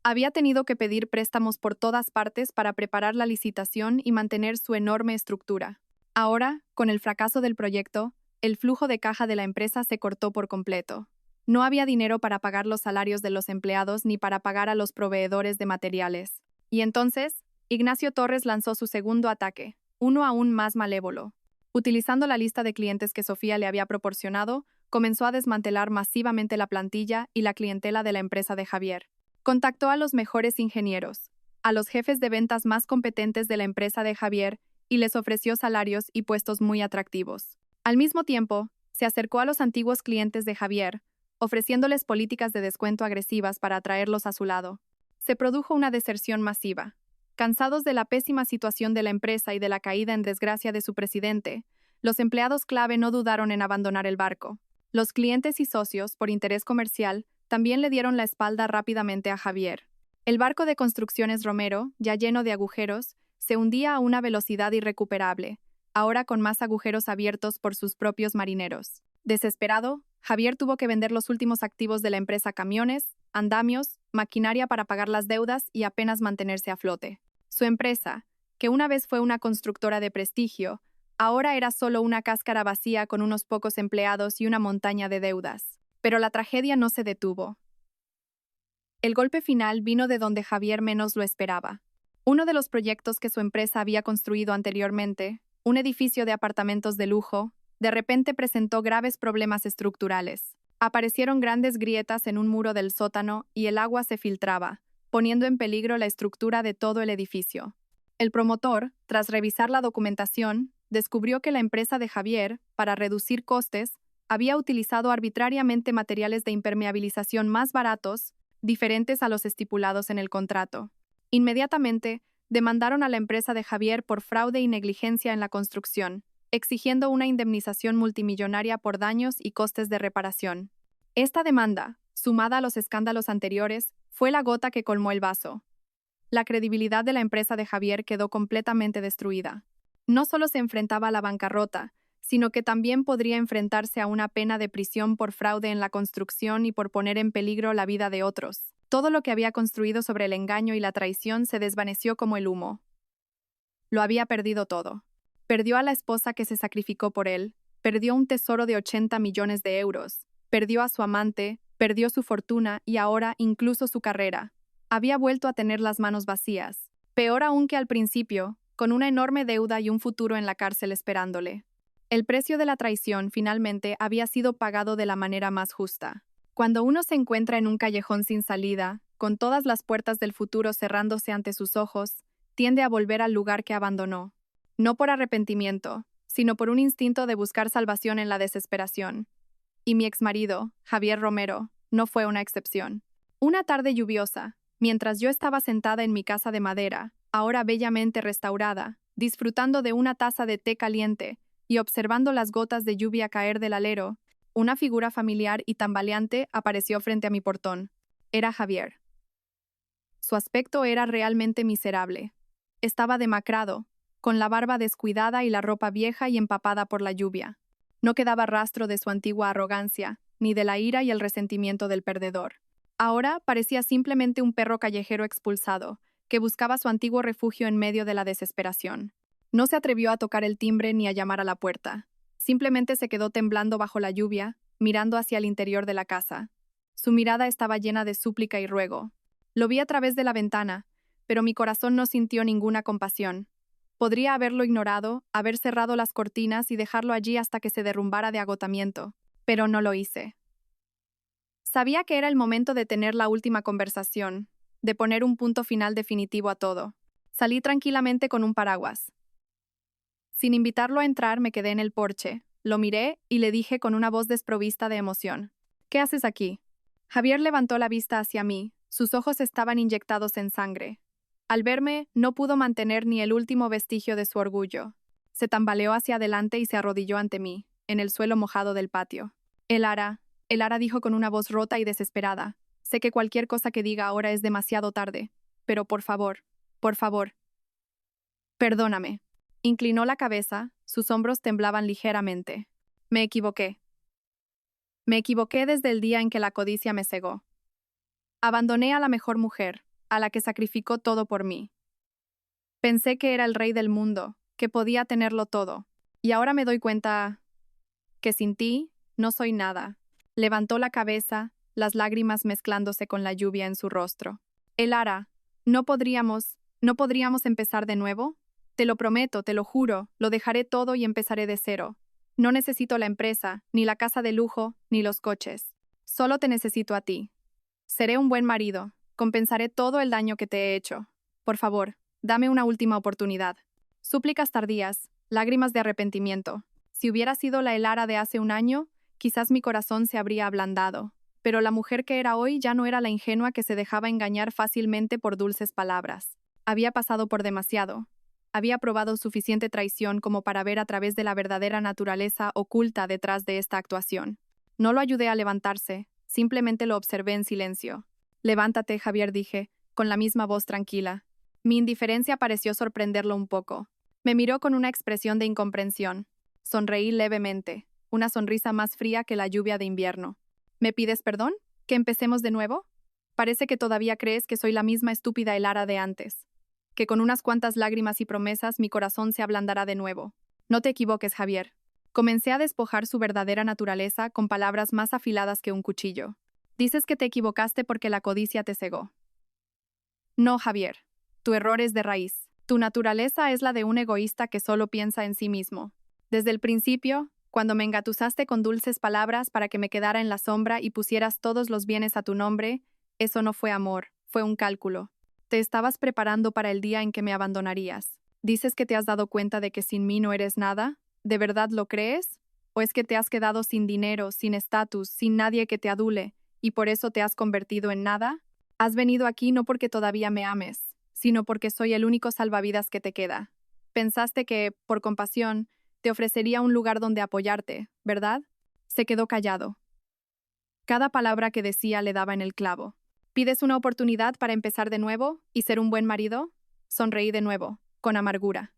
Speaker 1: Había tenido que pedir préstamos por todas partes para preparar la licitación y mantener su enorme estructura. Ahora, con el fracaso del proyecto, el flujo de caja de la empresa se cortó por completo. No había dinero para pagar los salarios de los empleados ni para pagar a los proveedores de materiales. Y entonces, Ignacio Torres lanzó su segundo ataque, uno aún más malévolo. Utilizando la lista de clientes que Sofía le había proporcionado, comenzó a desmantelar masivamente la plantilla y la clientela de la empresa de Javier. Contactó a los mejores ingenieros, a los jefes de ventas más competentes de la empresa de Javier y les ofreció salarios y puestos muy atractivos. Al mismo tiempo, se acercó a los antiguos clientes de Javier, ofreciéndoles políticas de descuento agresivas para atraerlos a su lado. Se produjo una deserción masiva. Cansados de la pésima situación de la empresa y de la caída en desgracia de su presidente, los empleados clave no dudaron en abandonar el barco. Los clientes y socios, por interés comercial, también le dieron la espalda rápidamente a Javier. El barco de construcciones Romero, ya lleno de agujeros, se hundía a una velocidad irrecuperable, ahora con más agujeros abiertos por sus propios marineros. Desesperado, Javier tuvo que vender los últimos activos de la empresa: camiones, andamios, maquinaria para pagar las deudas y apenas mantenerse a flote. Su empresa, que una vez fue una constructora de prestigio, ahora era solo una cáscara vacía con unos pocos empleados y una montaña de deudas. Pero la tragedia no se detuvo. El golpe final vino de donde Javier menos lo esperaba. Uno de los proyectos que su empresa había construido anteriormente, un edificio de apartamentos de lujo, de repente presentó graves problemas estructurales. Aparecieron grandes grietas en un muro del sótano y el agua se filtraba, poniendo en peligro la estructura de todo el edificio. El promotor, tras revisar la documentación, descubrió que la empresa de Javier, para reducir costes, había utilizado arbitrariamente materiales de impermeabilización más baratos, diferentes a los estipulados en el contrato. Inmediatamente, demandaron a la empresa de Javier por fraude y negligencia en la construcción, exigiendo una indemnización multimillonaria por daños y costes de reparación. Esta demanda, sumada a los escándalos anteriores, fue la gota que colmó el vaso. La credibilidad de la empresa de Javier quedó completamente destruida. No solo se enfrentaba a la bancarrota, sino que también podría enfrentarse a una pena de prisión por fraude en la construcción y por poner en peligro la vida de otros. Todo lo que había construido sobre el engaño y la traición se desvaneció como el humo. Lo había perdido todo. Perdió a la esposa que se sacrificó por él, perdió un tesoro de 80 millones de euros, perdió a su amante, perdió su fortuna y ahora incluso su carrera. Había vuelto a tener las manos vacías, peor aún que al principio, con una enorme deuda y un futuro en la cárcel esperándole. El precio de la traición finalmente había sido pagado de la manera más justa. Cuando uno se encuentra en un callejón sin salida, con todas las puertas del futuro cerrándose ante sus ojos, tiende a volver al lugar que abandonó. No por arrepentimiento, sino por un instinto de buscar salvación en la desesperación. Y mi exmarido, Javier Romero, no fue una excepción. Una tarde lluviosa, mientras yo estaba sentada en mi casa de madera, ahora bellamente restaurada, disfrutando de una taza de té caliente y observando las gotas de lluvia caer del alero, una figura familiar y tambaleante apareció frente a mi portón. Era Javier. Su aspecto era realmente miserable. Estaba demacrado, con la barba descuidada y la ropa vieja y empapada por la lluvia. No quedaba rastro de su antigua arrogancia, ni de la ira y el resentimiento del perdedor. Ahora parecía simplemente un perro callejero expulsado, que buscaba su antiguo refugio en medio de la desesperación. No se atrevió a tocar el timbre ni a llamar a la puerta. Simplemente se quedó temblando bajo la lluvia, mirando hacia el interior de la casa. Su mirada estaba llena de súplica y ruego. Lo vi a través de la ventana, pero mi corazón no sintió ninguna compasión. Podría haberlo ignorado, haber cerrado las cortinas y dejarlo allí hasta que se derrumbara de agotamiento, pero no lo hice. Sabía que era el momento de tener la última conversación, de poner un punto final definitivo a todo. Salí tranquilamente con un paraguas. Sin invitarlo a entrar, me quedé en el porche, lo miré y le dije con una voz desprovista de emoción: ¿Qué haces aquí? Javier levantó la vista hacia mí, sus ojos estaban inyectados en sangre. Al verme, no pudo mantener ni el último vestigio de su orgullo. Se tambaleó hacia adelante y se arrodilló ante mí, en el suelo mojado del patio. Elara dijo con una voz rota y desesperada: sé que cualquier cosa que diga ahora es demasiado tarde, pero por favor, perdóname. Inclinó la cabeza, sus hombros temblaban ligeramente. Me equivoqué. Me equivoqué desde el día en que la codicia me cegó. Abandoné a la mejor mujer, a la que sacrificó todo por mí. Pensé que era el rey del mundo, que podía tenerlo todo, y ahora me doy cuenta que sin ti no soy nada. Levantó la cabeza, las lágrimas mezclándose con la lluvia en su rostro. Elara, ¿no podríamos empezar de nuevo? Te lo prometo, te lo juro, lo dejaré todo y empezaré de cero. No necesito la empresa, ni la casa de lujo, ni los coches. Solo te necesito a ti. Seré un buen marido, compensaré todo el daño que te he hecho. Por favor, dame una última oportunidad. Súplicas tardías, lágrimas de arrepentimiento. Si hubiera sido la Elara de hace un año, quizás mi corazón se habría ablandado. Pero la mujer que era hoy ya no era la ingenua que se dejaba engañar fácilmente por dulces palabras. Había pasado por demasiado. Había probado suficiente traición como para ver a través de la verdadera naturaleza oculta detrás de esta actuación. No lo ayudé a levantarse, simplemente lo observé en silencio. Levántate, Javier, dije, con la misma voz tranquila. Mi indiferencia pareció sorprenderlo un poco. Me miró con una expresión de incomprensión. Sonreí levemente, una sonrisa más fría que la lluvia de invierno. ¿Me pides perdón? ¿Que empecemos de nuevo? Parece que todavía crees que soy la misma estúpida Elara de antes. Que con unas cuantas lágrimas y promesas mi corazón se ablandará de nuevo. No te equivoques, Javier. Comencé a despojar su verdadera naturaleza con palabras más afiladas que un cuchillo. Dices que te equivocaste porque la codicia te cegó. No, Javier. Tu error es de raíz. Tu naturaleza es la de un egoísta que solo piensa en sí mismo. Desde el principio, cuando me engatusaste con dulces palabras para que me quedara en la sombra y pusieras todos los bienes a tu nombre, eso no fue amor, fue un cálculo. Te estabas preparando para el día en que me abandonarías. ¿Dices que te has dado cuenta de que sin mí no eres nada? ¿De verdad lo crees? ¿O es que te has quedado sin dinero, sin estatus, sin nadie que te adule, y por eso te has convertido en nada? Has venido aquí no porque todavía me ames, sino porque soy el único salvavidas que te queda. Pensaste que, por compasión, te ofrecería un lugar donde apoyarte, ¿verdad? Se quedó callado. Cada palabra que decía le daba en el clavo. ¿Pides una oportunidad para empezar de nuevo y ser un buen marido? Sonreí de nuevo, con amargura.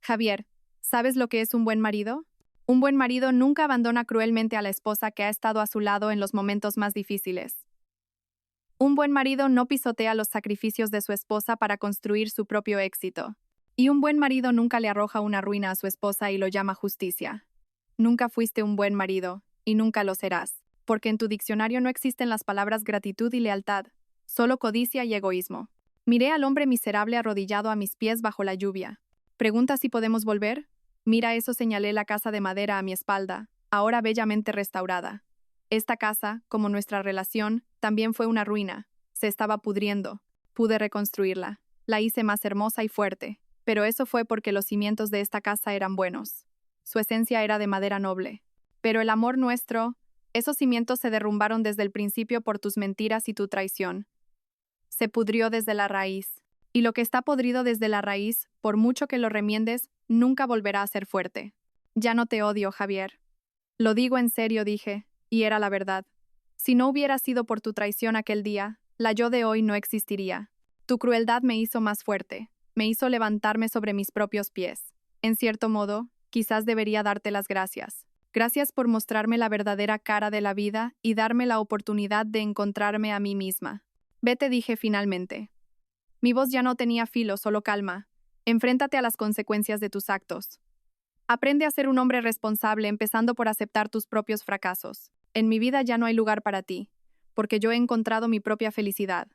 Speaker 1: Javier, ¿sabes lo que es un buen marido? Un buen marido nunca abandona cruelmente a la esposa que ha estado a su lado en los momentos más difíciles. Un buen marido no pisotea los sacrificios de su esposa para construir su propio éxito. Y un buen marido nunca le arroja una ruina a su esposa y lo llama justicia. Nunca fuiste un buen marido, y nunca lo serás, porque en tu diccionario no existen las palabras gratitud y lealtad, solo codicia y egoísmo. Miré al hombre miserable arrodillado a mis pies bajo la lluvia. ¿Pregunta si podemos volver? Mira eso, señalé la casa de madera a mi espalda, ahora bellamente restaurada. Esta casa, como nuestra relación, también fue una ruina. Se estaba pudriendo. Pude reconstruirla. La hice más hermosa y fuerte. Pero eso fue porque los cimientos de esta casa eran buenos. Su esencia era de madera noble. Pero el amor nuestro, esos cimientos se derrumbaron desde el principio por tus mentiras y tu traición. Se pudrió desde la raíz. Y lo que está podrido desde la raíz, por mucho que lo remiendes, nunca volverá a ser fuerte. Ya no te odio, Javier. Lo digo en serio, dije, y era la verdad. Si no hubiera sido por tu traición aquel día, la yo de hoy no existiría. Tu crueldad me hizo más fuerte. Me hizo levantarme sobre mis propios pies. En cierto modo, quizás debería darte las gracias. Gracias por mostrarme la verdadera cara de la vida y darme la oportunidad de encontrarme a mí misma. Vete, dije finalmente. Mi voz ya no tenía filo, solo calma. Enfréntate a las consecuencias de tus actos. Aprende a ser un hombre responsable, empezando por aceptar tus propios fracasos. En mi vida ya no hay lugar para ti, porque yo he encontrado mi propia felicidad.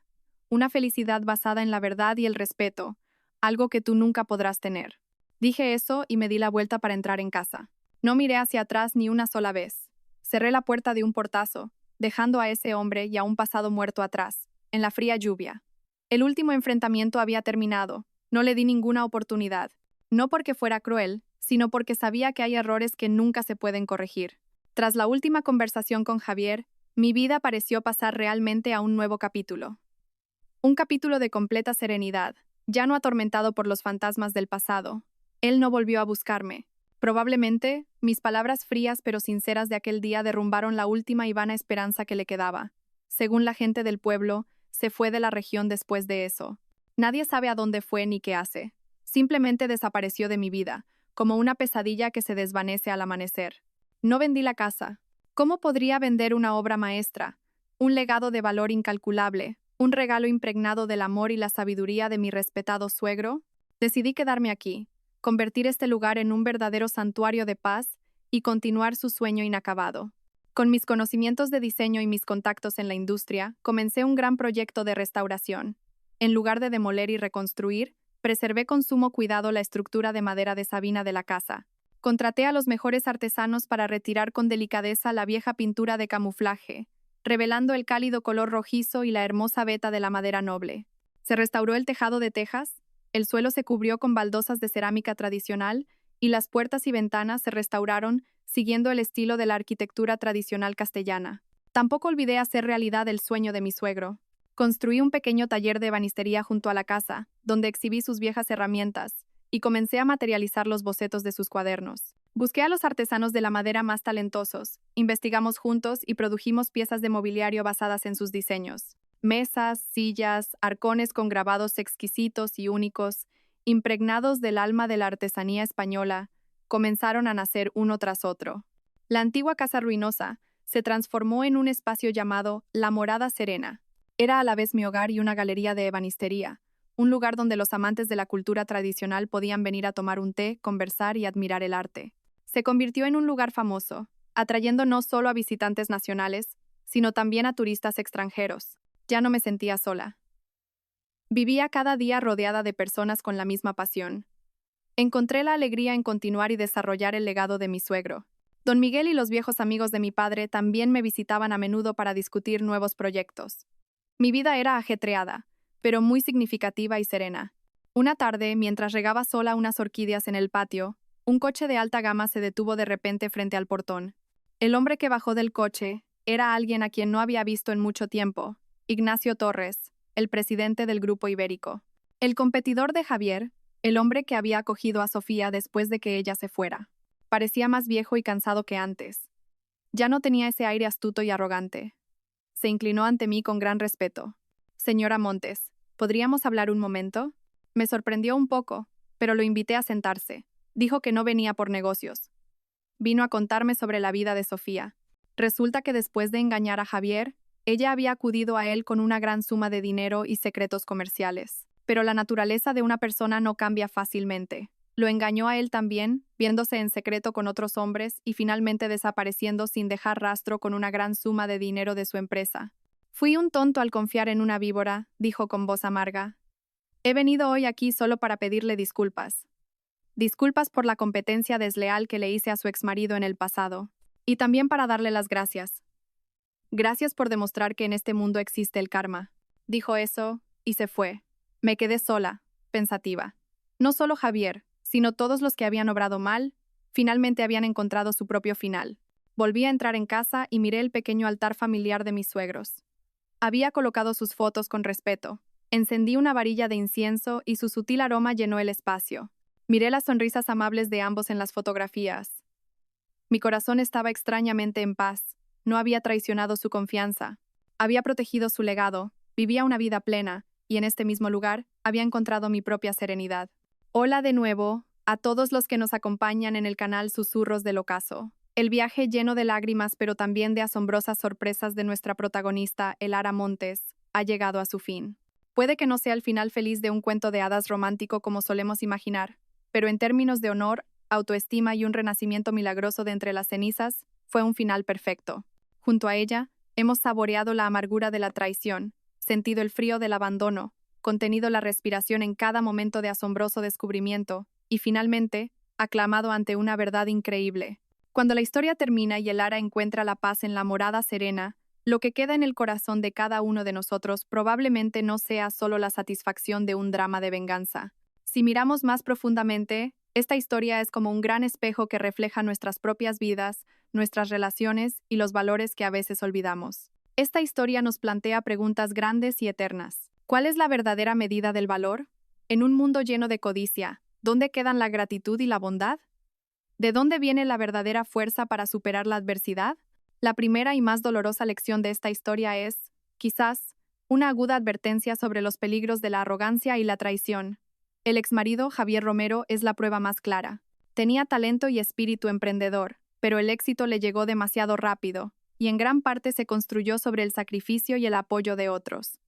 Speaker 1: Una felicidad basada en la verdad y el respeto, algo que tú nunca podrás tener. Dije eso y me di la vuelta para entrar en casa. No miré hacia atrás ni una sola vez. Cerré la puerta de un portazo, dejando a ese hombre y a un pasado muerto atrás, en la fría lluvia. El último enfrentamiento había terminado. No le di ninguna oportunidad. No porque fuera cruel, sino porque sabía que hay errores que nunca se pueden corregir. Tras la última conversación con Javier, mi vida pareció pasar realmente a un nuevo capítulo. Un capítulo de completa serenidad, ya no atormentado por los fantasmas del pasado. Él no volvió a buscarme. Probablemente, mis palabras frías pero sinceras de aquel día derrumbaron la última y vana esperanza que le quedaba. Según la gente del pueblo, se fue de la región después de eso. Nadie sabe a dónde fue ni qué hace. Simplemente desapareció de mi vida, como una pesadilla que se desvanece al amanecer. No vendí la casa. ¿Cómo podría vender una obra maestra? Un legado de valor incalculable, un regalo impregnado del amor y la sabiduría de mi respetado suegro. Decidí quedarme aquí, convertir este lugar en un verdadero santuario de paz y continuar su sueño inacabado. Con mis conocimientos de diseño y mis contactos en la industria, comencé un gran proyecto de restauración. En lugar de demoler y reconstruir, preservé con sumo cuidado la estructura de madera de Sabina de la casa. Contraté a los mejores artesanos para retirar con delicadeza la vieja pintura de camuflaje, revelando el cálido color rojizo y la hermosa veta de la madera noble. Se restauró el tejado de tejas, el suelo se cubrió con baldosas de cerámica tradicional y las puertas y ventanas se restauraron siguiendo el estilo de la arquitectura tradicional castellana. Tampoco olvidé hacer realidad el sueño de mi suegro. Construí un pequeño taller de ebanistería junto a la casa, donde exhibí sus viejas herramientas, y comencé a materializar los bocetos de sus cuadernos. Busqué a los artesanos de la madera más talentosos, investigamos juntos y produjimos piezas de mobiliario basadas en sus diseños. Mesas, sillas, arcones con grabados exquisitos y únicos, impregnados del alma de la artesanía española, comenzaron a nacer uno tras otro. La antigua casa ruinosa se transformó en un espacio llamado La Morada Serena. Era a la vez mi hogar y una galería de ebanistería, un lugar donde los amantes de la cultura tradicional podían venir a tomar un té, conversar y admirar el arte. Se convirtió en un lugar famoso, atrayendo no solo a visitantes nacionales, sino también a turistas extranjeros. Ya no me sentía sola. Vivía cada día rodeada de personas con la misma pasión. Encontré la alegría en continuar y desarrollar el legado de mi suegro. Don Miguel y los viejos amigos de mi padre también me visitaban a menudo para discutir nuevos proyectos. Mi vida era ajetreada, pero muy significativa y serena. Una tarde, mientras regaba sola unas orquídeas en el patio, un coche de alta gama se detuvo de repente frente al portón. El hombre que bajó del coche era alguien a quien no había visto en mucho tiempo, Ignacio Torres, el presidente del Grupo Ibérico. El competidor de Javier, el hombre que había acogido a Sofía después de que ella se fuera. Parecía más viejo y cansado que antes. Ya no tenía ese aire astuto y arrogante. Se inclinó ante mí con gran respeto. Señora Montes, ¿podríamos hablar un momento? Me sorprendió un poco, pero lo invité a sentarse. Dijo que no venía por negocios. Vino a contarme sobre la vida de Sofía. Resulta que después de engañar a Javier, ella había acudido a él con una gran suma de dinero y secretos comerciales. Pero la naturaleza de una persona no cambia fácilmente. Lo engañó a él también, viéndose en secreto con otros hombres y finalmente desapareciendo sin dejar rastro con una gran suma de dinero de su empresa. Fui un tonto al confiar en una víbora, dijo con voz amarga. He venido hoy aquí solo para pedirle disculpas. Disculpas por la competencia desleal que le hice a su exmarido en el pasado. Y también para darle las gracias. Gracias por demostrar que en este mundo existe el karma. Dijo eso, y se fue. Me quedé sola, pensativa. No solo Javier, sino todos los que habían obrado mal, finalmente habían encontrado su propio final. Volví a entrar en casa y miré el pequeño altar familiar de mis suegros. Había colocado sus fotos con respeto. Encendí una varilla de incienso y su sutil aroma llenó el espacio. Miré las sonrisas amables de ambos en las fotografías. Mi corazón estaba extrañamente en paz. No había traicionado su confianza. Había protegido su legado, vivía una vida plena, y en este mismo lugar había encontrado mi propia serenidad. Hola de nuevo, a todos los que nos acompañan en el canal Susurros del Ocaso. El viaje lleno de lágrimas pero también de asombrosas sorpresas de nuestra protagonista, Elara Montes, ha llegado a su fin. Puede que no sea el final feliz de un cuento de hadas romántico como solemos imaginar, pero en términos de honor, autoestima y un renacimiento milagroso de entre las cenizas, fue un final perfecto. Junto a ella, hemos saboreado la amargura de la traición, sentido el frío del abandono, contenido la respiración en cada momento de asombroso descubrimiento, y finalmente, aclamado ante una verdad increíble. Cuando la historia termina y Elara encuentra la paz en la morada serena, lo que queda en el corazón de cada uno de nosotros probablemente no sea solo la satisfacción de un drama de venganza. Si miramos más profundamente, esta historia es como un gran espejo que refleja nuestras propias vidas, nuestras relaciones y los valores que a veces olvidamos. Esta historia nos plantea preguntas grandes y eternas. ¿Cuál es la verdadera medida del valor? En un mundo lleno de codicia, ¿dónde quedan la gratitud y la bondad? ¿De dónde viene la verdadera fuerza para superar la adversidad? La primera y más dolorosa lección de esta historia es, quizás, una aguda advertencia sobre los peligros de la arrogancia y la traición. El exmarido, Javier Romero, es la prueba más clara. Tenía talento y espíritu emprendedor, pero el éxito le llegó demasiado rápido, y en gran parte se construyó sobre el sacrificio y el apoyo de otros.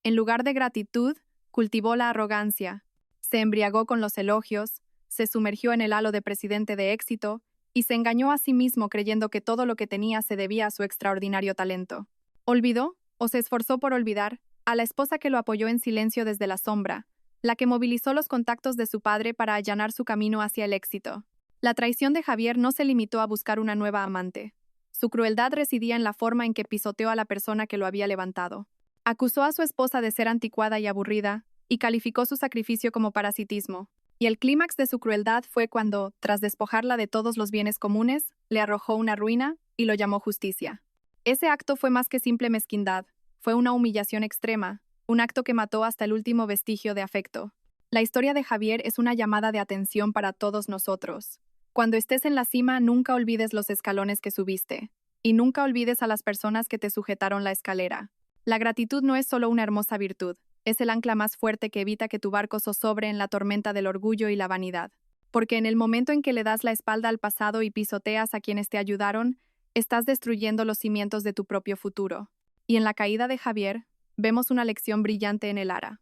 Speaker 1: En lugar de gratitud, cultivó la arrogancia, se embriagó con los elogios, se sumergió en el halo de presidente de éxito y se engañó a sí mismo creyendo que todo lo que tenía se debía a su extraordinario talento. Olvidó, o se esforzó por olvidar, a la esposa que lo apoyó en silencio desde la sombra, la que movilizó los contactos de su padre para allanar su camino hacia el éxito. La traición de Javier no se limitó a buscar una nueva amante. Su crueldad residía en la forma en que pisoteó a la persona que lo había levantado. Acusó a su esposa de ser anticuada y aburrida, y calificó su sacrificio como parasitismo. Y el clímax de su crueldad fue cuando, tras despojarla de todos los bienes comunes, le arrojó una ruina y lo llamó justicia. Ese acto fue más que simple mezquindad, fue una humillación extrema, un acto que mató hasta el último vestigio de afecto. La historia de Javier es una llamada de atención para todos nosotros. Cuando estés en la cima, nunca olvides los escalones que subiste, y nunca olvides a las personas que te sujetaron la escalera. La gratitud no es solo una hermosa virtud, es el ancla más fuerte que evita que tu barco zozobre en la tormenta del orgullo y la vanidad. Porque en el momento en que le das la espalda al pasado y pisoteas a quienes te ayudaron, estás destruyendo los cimientos de tu propio futuro. Y en la caída de Javier, vemos una lección brillante en Elara.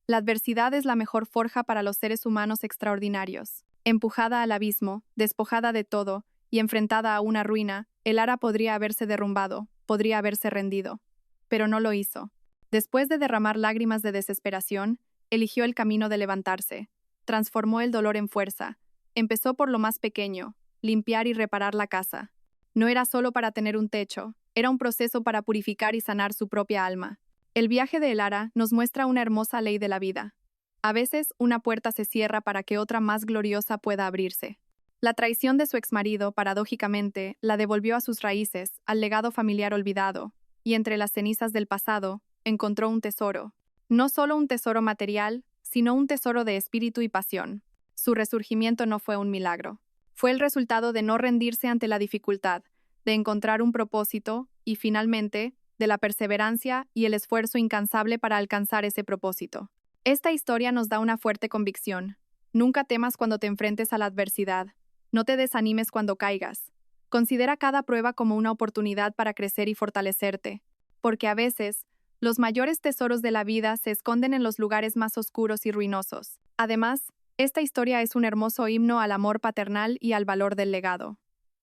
Speaker 1: La adversidad es la mejor forja para los seres humanos extraordinarios. Empujada al abismo, despojada de todo y enfrentada a una ruina, Elara podría haberse derrumbado, podría haberse rendido. Pero no lo hizo. Después de derramar lágrimas de desesperación, eligió el camino de levantarse. Transformó el dolor en fuerza. Empezó por lo más pequeño, limpiar y reparar la casa. No era solo para tener un techo, era un proceso para purificar y sanar su propia alma. El viaje de Elara nos muestra una hermosa ley de la vida. A veces, una puerta se cierra para que otra más gloriosa pueda abrirse. La traición de su exmarido, paradójicamente, la devolvió a sus raíces, al legado familiar olvidado, y entre las cenizas del pasado, encontró un tesoro. No solo un tesoro material, sino un tesoro de espíritu y pasión. Su resurgimiento no fue un milagro. Fue el resultado de no rendirse ante la dificultad, de encontrar un propósito y, finalmente, de la perseverancia y el esfuerzo incansable para alcanzar ese propósito. Esta historia nos da una fuerte convicción. Nunca temas cuando te enfrentes a la adversidad. No te desanimes cuando caigas. Considera cada prueba como una oportunidad para crecer y fortalecerte, porque a veces, los mayores tesoros de la vida se esconden en los lugares más oscuros y ruinosos. Además, esta historia es un hermoso himno al amor paternal y al valor del legado.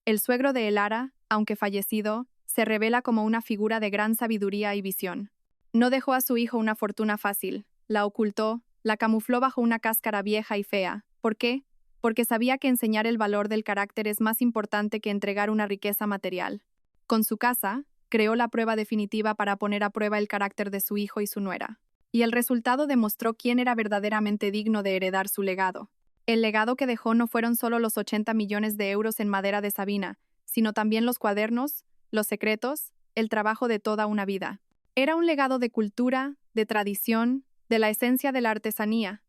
Speaker 1: El suegro de Elara, aunque fallecido, se revela como una figura de gran sabiduría y visión. No dejó a su hijo una fortuna fácil, la ocultó, la camufló bajo una cáscara vieja y fea. ¿Por qué? Porque sabía que enseñar el valor del carácter es más importante que entregar una riqueza material. Con su casa, creó la prueba definitiva para poner a prueba el carácter de su hijo y su nuera. Y el resultado demostró quién era verdaderamente digno de heredar su legado. El legado que dejó no fueron solo los 80 millones de euros en madera de Sabina, sino también los cuadernos, los secretos, el trabajo de toda una vida. Era un legado de cultura, de tradición, de la esencia de la artesanía.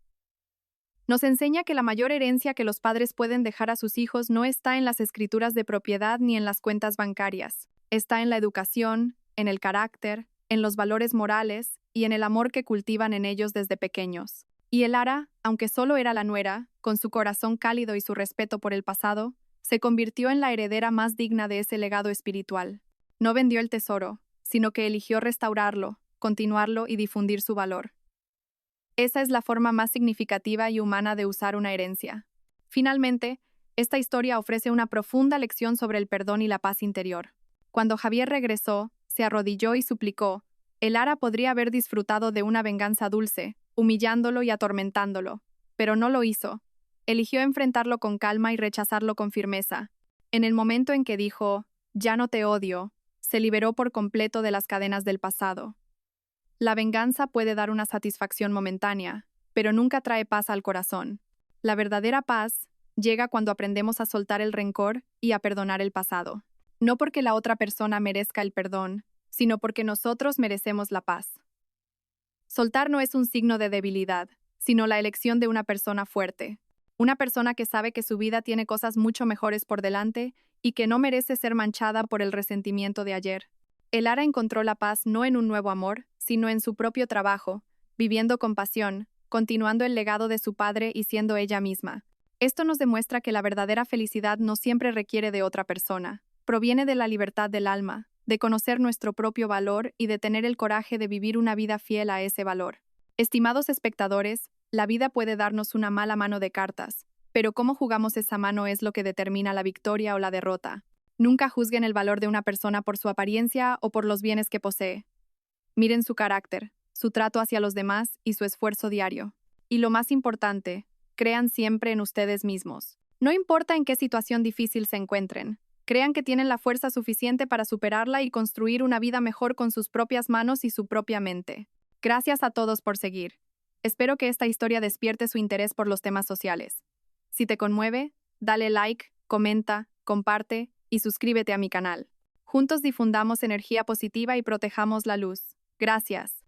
Speaker 1: Nos enseña que la mayor herencia que los padres pueden dejar a sus hijos no está en las escrituras de propiedad ni en las cuentas bancarias. Está en la educación, en el carácter, en los valores morales y en el amor que cultivan en ellos desde pequeños. Y Elara, aunque solo era la nuera, con su corazón cálido y su respeto por el pasado, se convirtió en la heredera más digna de ese legado espiritual. No vendió el tesoro, sino que eligió restaurarlo, continuarlo y difundir su valor. Esa es la forma más significativa y humana de usar una herencia. Finalmente, esta historia ofrece una profunda lección sobre el perdón y la paz interior. Cuando Javier regresó, se arrodilló y suplicó. El Ara podría haber disfrutado de una venganza dulce, humillándolo y atormentándolo, pero no lo hizo. Eligió enfrentarlo con calma y rechazarlo con firmeza. En el momento en que dijo, «Ya no te odio», se liberó por completo de las cadenas del pasado. La venganza puede dar una satisfacción momentánea, pero nunca trae paz al corazón. La verdadera paz llega cuando aprendemos a soltar el rencor y a perdonar el pasado. No porque la otra persona merezca el perdón, sino porque nosotros merecemos la paz. Soltar no es un signo de debilidad, sino la elección de una persona fuerte. Una persona que sabe que su vida tiene cosas mucho mejores por delante y que no merece ser manchada por el resentimiento de ayer. El Ara encontró la paz no en un nuevo amor, sino en su propio trabajo, viviendo con pasión, continuando el legado de su padre y siendo ella misma. Esto nos demuestra que la verdadera felicidad no siempre requiere de otra persona. Proviene de la libertad del alma, de conocer nuestro propio valor y de tener el coraje de vivir una vida fiel a ese valor. Estimados espectadores, la vida puede darnos una mala mano de cartas, pero cómo jugamos esa mano es lo que determina la victoria o la derrota. Nunca juzguen el valor de una persona por su apariencia o por los bienes que posee. Miren su carácter, su trato hacia los demás y su esfuerzo diario. Y lo más importante, crean siempre en ustedes mismos. No importa en qué situación difícil se encuentren, crean que tienen la fuerza suficiente para superarla y construir una vida mejor con sus propias manos y su propia mente. Gracias a todos por seguir. Espero que esta historia despierte su interés por los temas sociales. Si te conmueve, dale like, comenta, comparte y suscríbete a mi canal. Juntos difundamos energía positiva y protejamos la luz. Gracias.